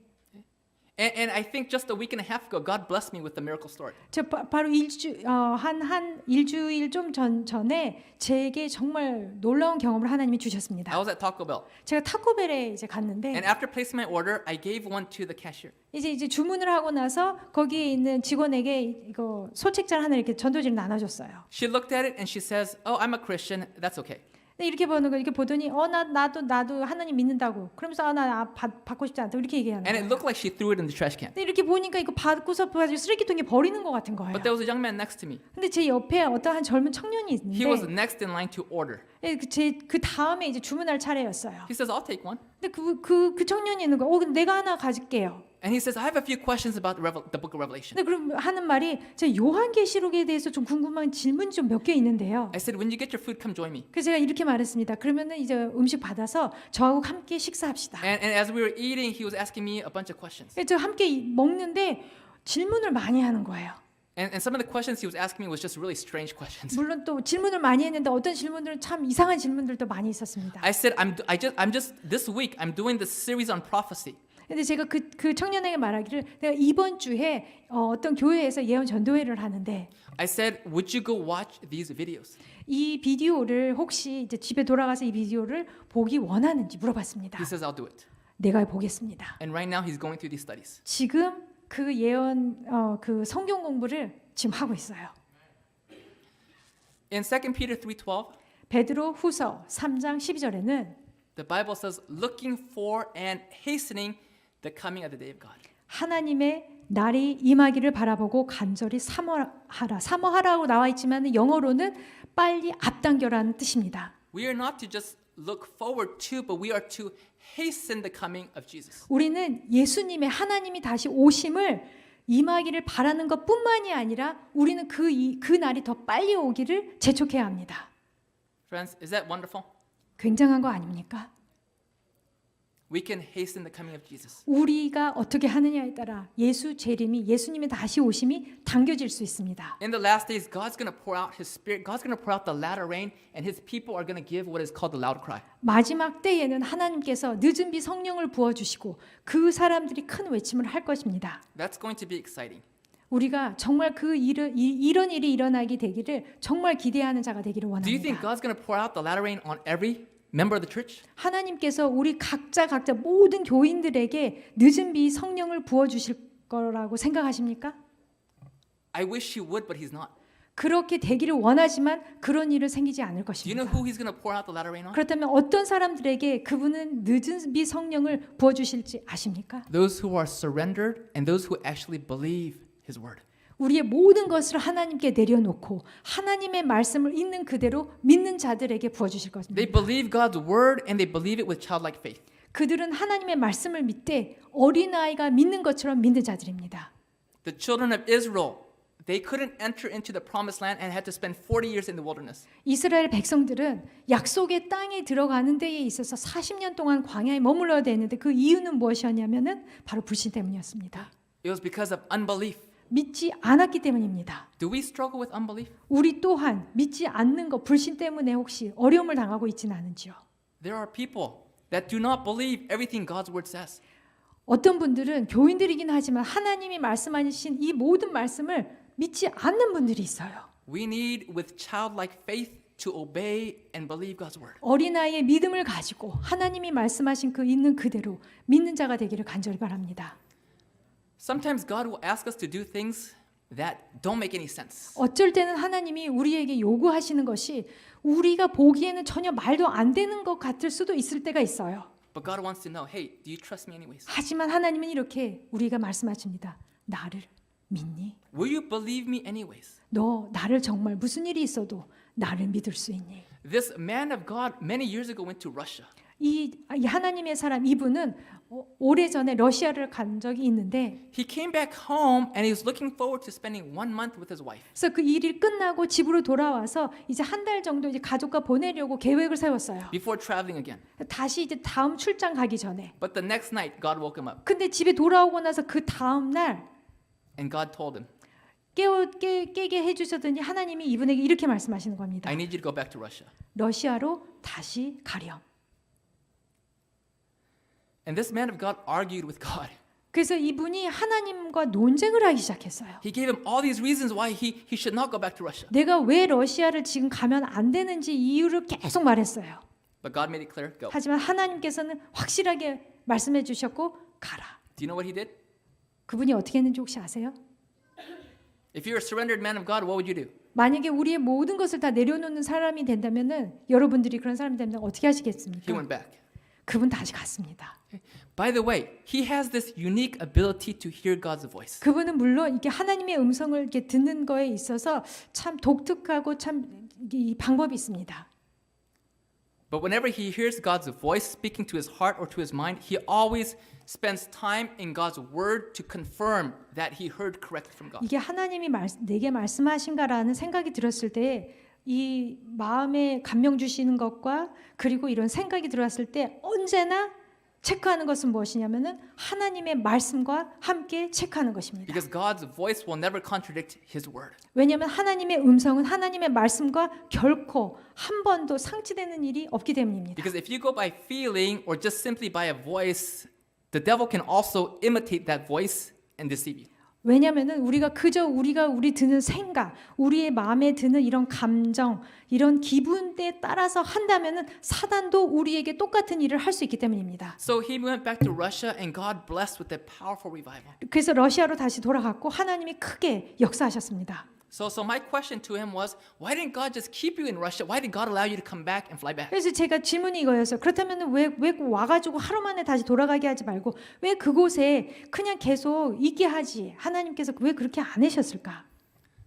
And I think just a week and a half ago, God blessed me with the miracle story. 바로 한 일주일 좀 전에 제게 정말 놀라운 경험을 하나님이 주셨습니다. I was at Taco Bell. 제가 타코벨에 이제 갔는데 And after placing my order, I gave one to the cashier. 이제 주문을 하고 나서 거기에 있는 직원에게 이거 소책자를 하나 이렇게 전도지를 나눠줬어요. She looked at it and she says, "Oh, I'm a Christian. That's okay." 근데 이렇게 보는 거 이렇게 보더니 나도 하나님 믿는다고. 그러면서 나 받고 싶지 않다 이렇게 얘기하는 And 거예요. it looked like she threw it in the trash can. 근데 이렇게 보니까 이거 받고서 가지고 쓰레기통에 버리는 것 같은 거예요. But there was a young man next to me. 근데 제 옆에 어떠한 젊은 청년이 He was 있는데 next in line to order. 그 다음에 이제 주문할 차례였어요. He says, "I'll take one." 근데 그 청년이 있는 거예요. 근데 내가 하나 가질게요. And he says, "I have a few questions about the book of Revelation." 근데 그럼 하는 말이 제 요한계시록에 대해서 좀 궁금한 질문이 좀 몇 개 있는데요. I said, "When you get your food, come join me." 그래서 제가 이렇게 말했습니다. 그러면은 이제 음식 받아서 저하고 함께 식사합시다. And as we were eating, he was asking me a bunch of questions. 저 함께 먹는데 질문을 많이 하는 거예요. And some of the questions he was asking me was just really strange questions. 물론 또 질문을 많이 했는데 어떤 질문들은 참 이상한 질문들도 많이 있었습니다. I said, I'm just this week I'm doing this series on prophecy. 근데 제가 그 청년에게 말하기를 내가 이번 주에 어떤 교회에서 예언 전도회를 하는데 I said, would you go watch these videos? 이 비디오를 혹시 이제 집에 돌아가서 이 비디오를 보기 원하는지 물어봤습니다. He says, I'll do it. 내가 보겠습니다. And right now he's going through these studies. 지금 그 예언 그 성경 공부를 지금 하고 있어요. In 2 Peter 3:12, 베드로 후서 3장 12절에는 the Bible says, looking for and hastening the coming of the day of God. 하나님의 날이 임하기를 바라보고 간절히 사모하라고 나와 있지만 영어로는 빨리 앞당겨라는 뜻입니다. We are not to just look forward to, but we are to hasten the coming of Jesus. 우리는 예수님의 하나님이 다시 오심을 임하기를 바라는 것뿐만이 아니라 우리는 그 날이 더 빨리 오기를 재촉해야 합니다. Friends, is that wonderful? 굉장한 거 아닙니까? We can hasten the coming of Jesus. 우리가 어떻게 하느냐에 따라 예수 재림이 예수님의 다시 오심이 당겨질 수 있습니다. In the last days, God's going to pour out His Spirit. God's going to pour out the latter rain, and His people are going to give what is called the loud cry. 마지막 때에는 하나님께서 늦은 비 성령을 부어주시고 그 사람들이 큰 외침을 할 것입니다. That's going to be exciting. 우리가 정말 이런 일이 일어나게 되기를 정말 기대하는 자가 되기를 Do you think 원합니다. God's going to pour out the latter rain on every member of the church? 하나님께서 우리 각자 모든 교인들에게 늦은 비 성령을 부어주실 거라고 생각하십니까? I wish He would, but He's not. 그렇게 되기를 원하지만 그런 일은 생기지 않을 Do you 것입니다. know who He's going to pour out the latter rain on? 그렇다면 어떤 사람들에게 그분은 늦은 비 성령을 부어주실지 아십니까? Those who are surrendered and those who actually believe His word. 우리의 모든 것을 하나님께 내려놓고 하나님의 말씀을 있는 그대로 믿는 자들에게 부어주실 They 것입니다. believe God's word and they believe it with childlike faith. 그들은 하나님의 말씀을 믿되 어린아이가 믿는 것처럼 믿는 자들입니다. The children of Israel, they couldn't enter into the promised land and had to spend 40 years in the wilderness. 이스라엘 백성들은 약속의 땅에 들어가는 데에 있어서 40년 동안 광야에 머물러야 되는데 그 이유는 무엇이었냐면은 바로 불신 때문이었습니다. It was because of unbelief. 믿지 않았기 때문입니다. Do we struggle with unbelief? 우리 또한 믿지 않는 것, 불신 때문에 혹시 어려움을 당하고 있지는 않은지요? There are people that do not believe everything God's word says. 어떤 분들은 교인들이긴 하지만 하나님이 말씀하신 이 모든 말씀을 믿지 않는 분들이 있어요. We need with childlike faith to obey and believe God's word. 어린아이의 믿음을 가지고 하나님이 말씀하신 그 있는 그대로 믿는 자가 되기를 간절히 바랍니다. Sometimes God will ask us to do things that don't make any sense. 어쩔 때는 하나님이 우리에게 요구하시는 것이 우리가 보기에는 전혀 말도 안 되는 것 같을 수도 있을 때가 있어요. But God wants to know, hey, do you trust me anyways? 하지만 하나님은 이렇게 우리가 말씀하십니다. 나를 믿니? Will you believe me anyways? 너 나를 정말 무슨 일이 있어도 나를 믿을 수 있니? This man of God many years ago went to Russia. 이 하나님의 사람 이분은 오래전에 러시아를 간 적이 있는데 He came back home and he was looking forward to spending 1 month with his wife. 그래서 그 일이 끝나고 집으로 돌아와서 이제 한 달 정도 이제 가족과 보내려고 계획을 세웠어요. Before traveling again. 다시 이제 다음 출장 가기 전에. But the next night, God woke him up 근데 집에 돌아오고 나서 그 다음 날 and God told him, 깨게 해주셨더니 하나님이 이분에게 이렇게 말씀하시는 겁니다. I need you to go back to Russia. 러시아로 다시 가렴. And this man of God argued with God. 그래서 이분이 하나님과 논쟁을 하기 시작했어요. He gave him all these reasons why he should not go back to Russia. 내가 왜 러시아를 지금 가면 안 되는지 이유를 계속 말했어요. But God made it clear, go. 하지만 하나님께서는 확실하게 말씀해 주셨고 가라. Do you know what he did? 그분이 어떻게 했는지 혹시 아세요? If you're a surrendered man of God, what would you do? 만약에 우리의 모든 것을 다 내려놓는 사람이 된다면은 여러분들이 그런 사람이 되면 어떻게 He 하시겠습니까? went back. 그분 다시 갔습니다. By the way, he has this unique ability to hear God's voice. 그분은 물론 이게 하나님의 음성을 이렇게 듣는 거에 있어서 참 독특하고 참 이 방법이 있습니다. But whenever he hears God's voice speaking to his heart or to his mind, he always spends time in God's word to confirm that he heard correctly from God. 이게 하나님이 내게 말씀하신가라는 생각이 들었을 때 이 마음에 감명 주시는 것과 그리고 이런 생각이 들어왔을 때 언제나 체크하는 것은 무엇이냐면은 하나님의 말씀과 함께 체크하는 것입니다. Because God's voice will never contradict his word. 왜냐하면 하나님의 음성은 하나님의 말씀과 결코 한 번도 상치되는 일이 없기 때문입니다. Because if you go by feeling or just simply by a voice, the devil can also imitate that voice and deceive you. 왜냐하면은 우리가 그저 우리 드는 생각, 우리의 마음에 드는 이런 감정, 이런 기분에 따라서 한다면은 사단도 우리에게 똑같은 일을 할 수 있기 때문입니다. So he went back to Russia and God blessed with a powerful revival. 그래서 러시아로 다시 돌아갔고 하나님이 크게 역사하셨습니다. So my question to him was, why didn't God just keep you in Russia? Why did God allow you to come back and fly back? 그래서 제가 질문이 이거였어요. 그렇다면 왜 와가지고 하루 만에 다시 돌아가게 하지 말고 왜 그곳에 그냥 계속 있게 하지? 하나님께서 왜 그렇게 안 하셨을까?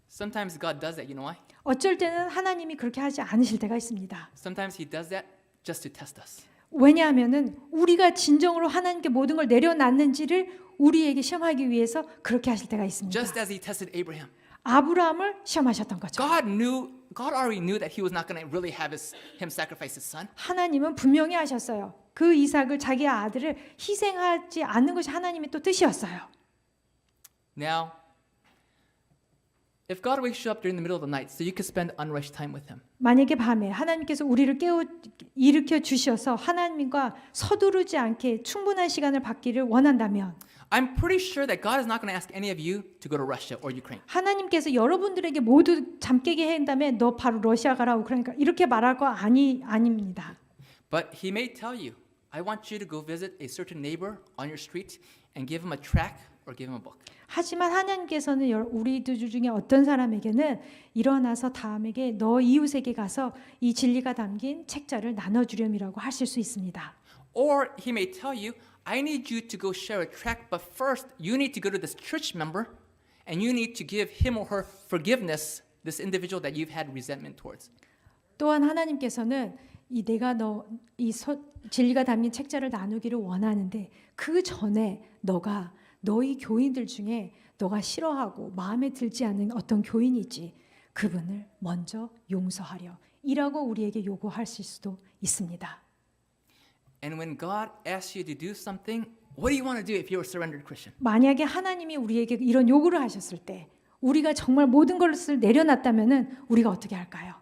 Sometimes God does that, you know why? 어쩔 때는 하나님이 그렇게 하지 않으실 때가 있습니다. Sometimes he does that just to test us. 왜냐하면은 우리가 진정으로 하나님께 모든 걸 내려놨는지를 우리에게 시험하기 위해서 그렇게 하실 때가 있습니다. Just as he tested Abraham. 아브라함을 시험하셨던 거죠. God already knew that he was not going to really have him sacrifice his son. 하나님은 분명히 하셨어요. 그 이삭을 자기 아들을 희생하지 않는 것이 하나님의 또 뜻이었어요. Now, if God wakes you up during the middle of the night so you can spend unrushed time with him, 만약에 밤에 하나님께서 우리를 일으켜 주셔서 하나님과 서두르지 않게 충분한 시간을 받기를 원한다면 I'm pretty sure that God is not going to ask any of you to go to Russia or Ukraine. 하나님께서 여러분들에게 모두 잠 깨게 한 다음에 너 바로 러시아 가라 그러니까 이렇게 말할 거 아닙니다. But he may tell you, I want you to go visit a certain neighbor on your street and give him a tract or give him a book. 하지만 하나님께서는 우리들 중에 어떤 사람에게는 일어나서 다음에게 너 이웃에게 가서 이 진리가 담긴 책자를 나눠주렴이라고 하실 수 있습니다. Or he may tell you, I need you to go share a tract, but first you need to go to this church member and you need to give him or her forgiveness, this individual that you've had resentment towards. 또한 하나님께서는 내가 진리가 담긴 책자를 나누기를 원하는데 그 전에 너가 너희 교인들 중에 너가 싫어하고 마음에 들지 않는 어떤 교인이 있지 그분을 먼저 용서하려 이라고 우리에게 요구하실 수도 있습니다. And when God asks you to do something, what do you want to do if you're a surrendered Christian? 만약에 하나님이 우리에게 이런 요구를 하셨을 때 우리가 정말 모든 것을 내려놨다면은 우리가 어떻게 할까요?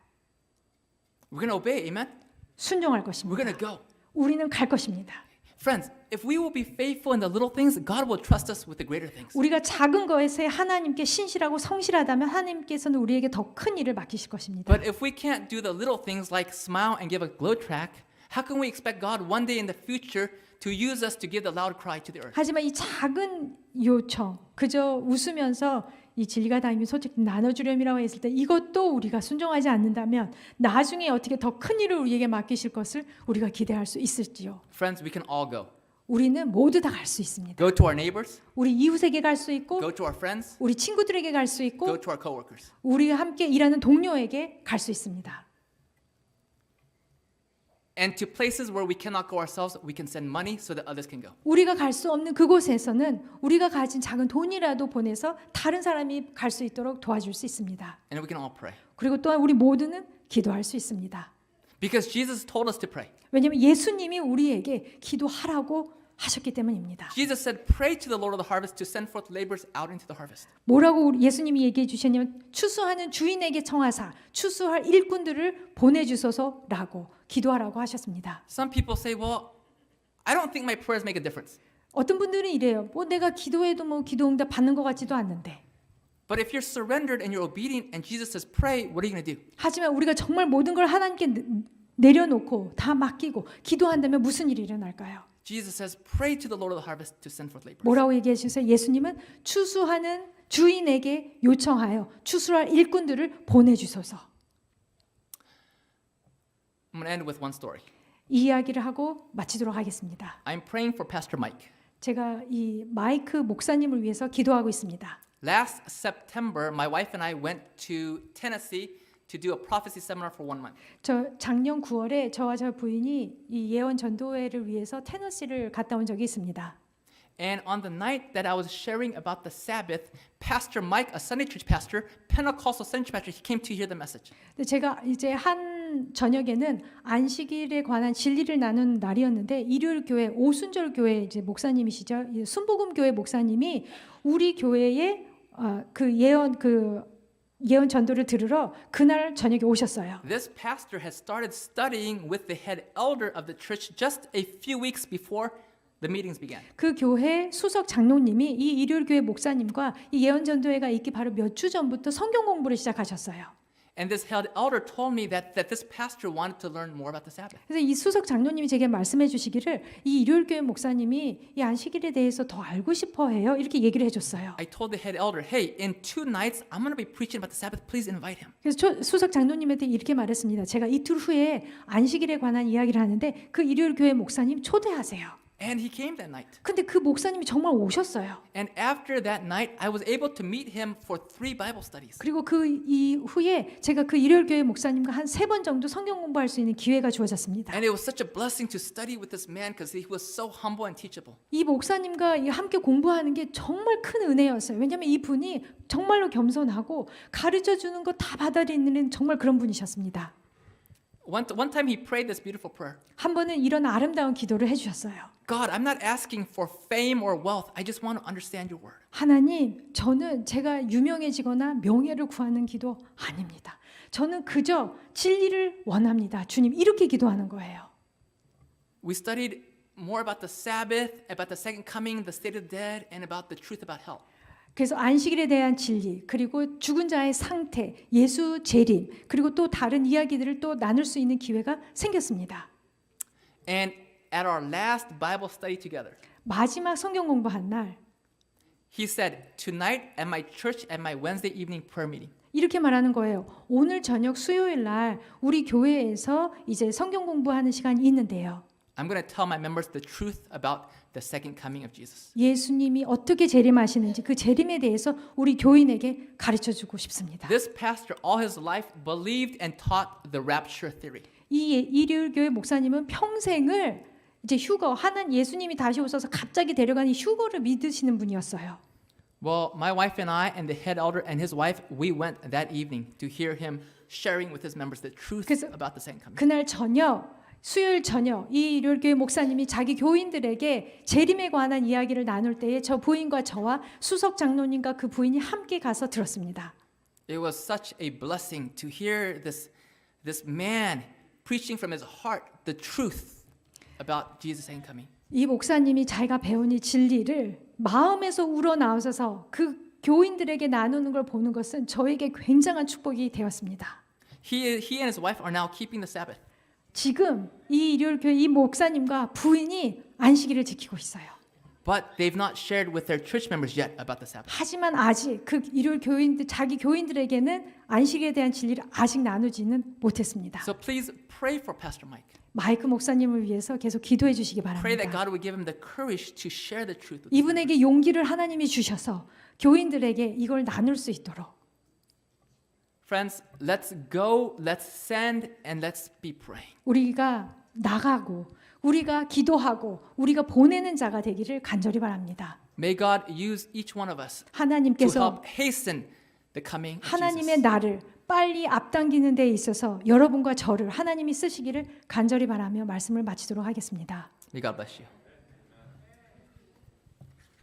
We're going to obey, amen? 순종할 We're 것입니다. going to go. 우리는 갈 것입니다. Friends, if we will be faithful in the little things, God will trust us with the greater things. 우리가 작은 것에 하나님께 신실하고 성실하다면 하나님께서는 우리에게 더 큰 일을 맡기실 것입니다. But if we can't do the little things like smile and give a glow track, how can we expect God one day in the future to use us to give the loud cry to the earth? 하지만 이 작은 요청, 그저 웃으면서 이 진리가 다니면 솔직히 나눠주렴이라고 했을 때 이것도 우리가 순종하지 않는다면 나중에 어떻게 더 큰 일을 우리에게 맡기실 것을 우리가 기대할 수 있을지요. Friends, we can all go. 우리는 모두 다 갈 수 있습니다. Go to our neighbors, 우리 이웃에게 갈 수 있고 go to our friends, 우리 친구들에게 갈 수 go 있고 to our coworkers. 우리가 함께 일하는 동료에게 갈 수 있습니다. And to places where we cannot go ourselves, we can send money so that others can go. 우리가 갈 수 없는 그곳에서는 우리가 가진 작은 돈이라도 보내서 다른 사람이 갈 수 있도록 도와줄 수 있습니다. And we can all pray. 그리고 또한 우리 모두는 기도할 수 있습니다. Because Jesus told us to pray. 왜냐하면 예수님이 우리에게 기도하라고 하셨기 때문입니다. Jesus said, pray to the Lord of the harvest to send forth laborers out into the harvest. 뭐라고 예수님이 얘기해 주셨냐면 추수하는 주인에게 청하사 추수할 일꾼들을 보내주소서라고 기도하라고 하셨습니다. Some people say, well, I don't think my prayers make a difference. 어떤 분들은 이래요. 뭐 내가 기도해도 뭐 기도응답 받는 것 같지도 않는데. But if you're surrendered and you're obedient and Jesus says, pray, what are you going to do? 하지만 우리가 정말 모든 걸 하나님께 내려놓고 다 맡기고 기도한다면 무슨 일이 일어날까요? Jesus says, pray to the Lord of the harvest to send forth laborers. 뭐라고 얘기해 주세요? 예수님은 추수하는 주인에게 요청하여 추수할 일꾼들을 보내주소서. I'm going to end with one story. 이 이야기를 하고 마치도록 하겠습니다. I'm praying for Pastor Mike. 제가 이 마이크 목사님을 위해서 기도하고 있습니다. Last September, my wife and I went to Tennessee to do a prophecy seminar for 1 month. 저 작년 9월에 저와 저 부인이 이 예언 전도회를 위해서 테너시를 갔다 온 적이 있습니다. And on the night that I was sharing about the Sabbath, Pastor Mike, a Sunday church pastor, Pentecostal Sunday church pastor, he came to hear the message. 근데 제가 이제 한 저녁에는 안식일에 관한 진리를 나눈 날이었는데 일요일 교회 오순절 교회 이제 목사님이시죠. 순복음 교회 목사님이 우리 교회에 그 예언 전도를 들으러 그날 저녁에 오셨어요. This pastor had started studying with the head elder of the church just a few weeks before the meetings began. 그 교회 수석 장로님이 이 일요일 교회 목사님과 이 예언 전도회가 있기 바로 몇 주 전부터 성경 공부를 시작하셨어요. And this head elder told me that this pastor wanted to learn more about the Sabbath. 그래서 이 수석 장로님이 제게 말씀해 주시기를 이 일요일 교회 목사님이 이 안식일에 대해서 더 알고 싶어 해요. 이렇게 얘기를 해 줬어요. I told the head elder, hey, in 2 nights, I'm going to be preaching about the Sabbath. Please invite him. 그래서 수석 장로님한테 이렇게 말했습니다. 제가 이틀 후에 안식일에 관한 이야기를 하는데 그 일요일 교회 목사님 초대하세요. And he came that night. 근데 그 목사님이 정말 오셨어요. And after that night, I was able to meet him for 3 Bible studies. 그리고 그 이후에 제가 그 일요일 교회 목사님과 한 3번 정도 성경 공부할 수 있는 기회가 주어졌습니다. And it was such a blessing to study with this man because he was so humble and teachable. 이 목사님과 함께 공부하는 게 정말 큰 은혜였어요. 왜냐하면 이 분이 정말로 겸손하고 가르쳐 주는 거 다 받아들이는 정말 그런 분이셨습니다. One time he prayed this beautiful prayer. 한 번은 이런 아름다운 기도를 해주셨어요. God, I'm not asking for fame or wealth. I just want to understand your word. 하나님, 저는 제가 유명해지거나 명예를 구하는 기도 아닙니다. 저는 그저 진리를 원합니다. 주님, 이렇게 기도하는 거예요. We studied more about the Sabbath, about the second coming, the state of the dead, and about the truth about hell. 그래서 안식일에 대한 진리, 그리고 죽은 자의 상태, 예수 재림, 그리고 또 다른 이야기들을 또 나눌 수 있는 기회가 생겼습니다. And at our last Bible study together, 마지막 성경 공부한 날 he said, tonight at my church at my Wednesday evening prayer meeting, 이렇게 말하는 거예요. 오늘 저녁 수요일 날 우리 교회에서 이제 성경 공부하는 시간이 있는데요. I'm going to tell my members the truth about the second coming of Jesus. 예수님이 어떻게 재림하시는지 그 재림에 대해서 우리 교인에게 가르쳐 주고 싶습니다. This pastor all his life believed and taught the rapture theory. 이 일요일 교회 목사님은 평생을 이제 휴거, 예수님이 다시 오셔서 갑자기 데려가는 휴거를 믿으시는 분이었어요. Well, my wife and I and the head elder and his wife, we went that evening to hear him sharing with his members the truth 그래서 about the second coming. 그날 저녁 수요일 저녁 이 일요일 교회 목사님이 자기 교인들에게 재림에 관한 이야기를 나눌 때에 저 부인과 저와 수석 장로님과 그 부인이 함께 가서 들었습니다. It was such a blessing to hear this man preaching from his heart the truth about Jesus' second coming. 이 목사님이 자기가 배운 이 진리를 마음에서 우러나오셔서 그 교인들에게 나누는 걸 보는 것은 저에게 굉장한 축복이 되었습니다. He and his wife are now keeping the Sabbath. 지금 이 일요일 교회 이 목사님과 부인이 안식일을 지키고 있어요. But they've not shared with their church members yet about the Sabbath. 하지만 아직 그 일요일 교인들 자기 교인들에게는 안식에 대한 진리를 아직 나누지는 못했습니다. So please pray for Pastor Mike. 마이크 목사님을 위해서 계속 기도해 주시기 Pray that 바랍니다. God would give him the courage to share the truth with them. 이분에게 용기를 하나님이 주셔서 교인들에게 이걸 나눌 수 있도록 Friends, let's go, let's send, and let's be praying. 우리가 나가고 우리가 기도하고 우리가 보내는 자가 되기를 간절히 바랍니다. May God use each one of us to 하나님께서 help hasten the coming of 하나님의 Jesus. 나를 빨리 앞당기는 데 있어서 여러분과 저를 하나님이 쓰시기를 간절히 바라며 말씀을 마치도록 하겠습니다. May God bless you.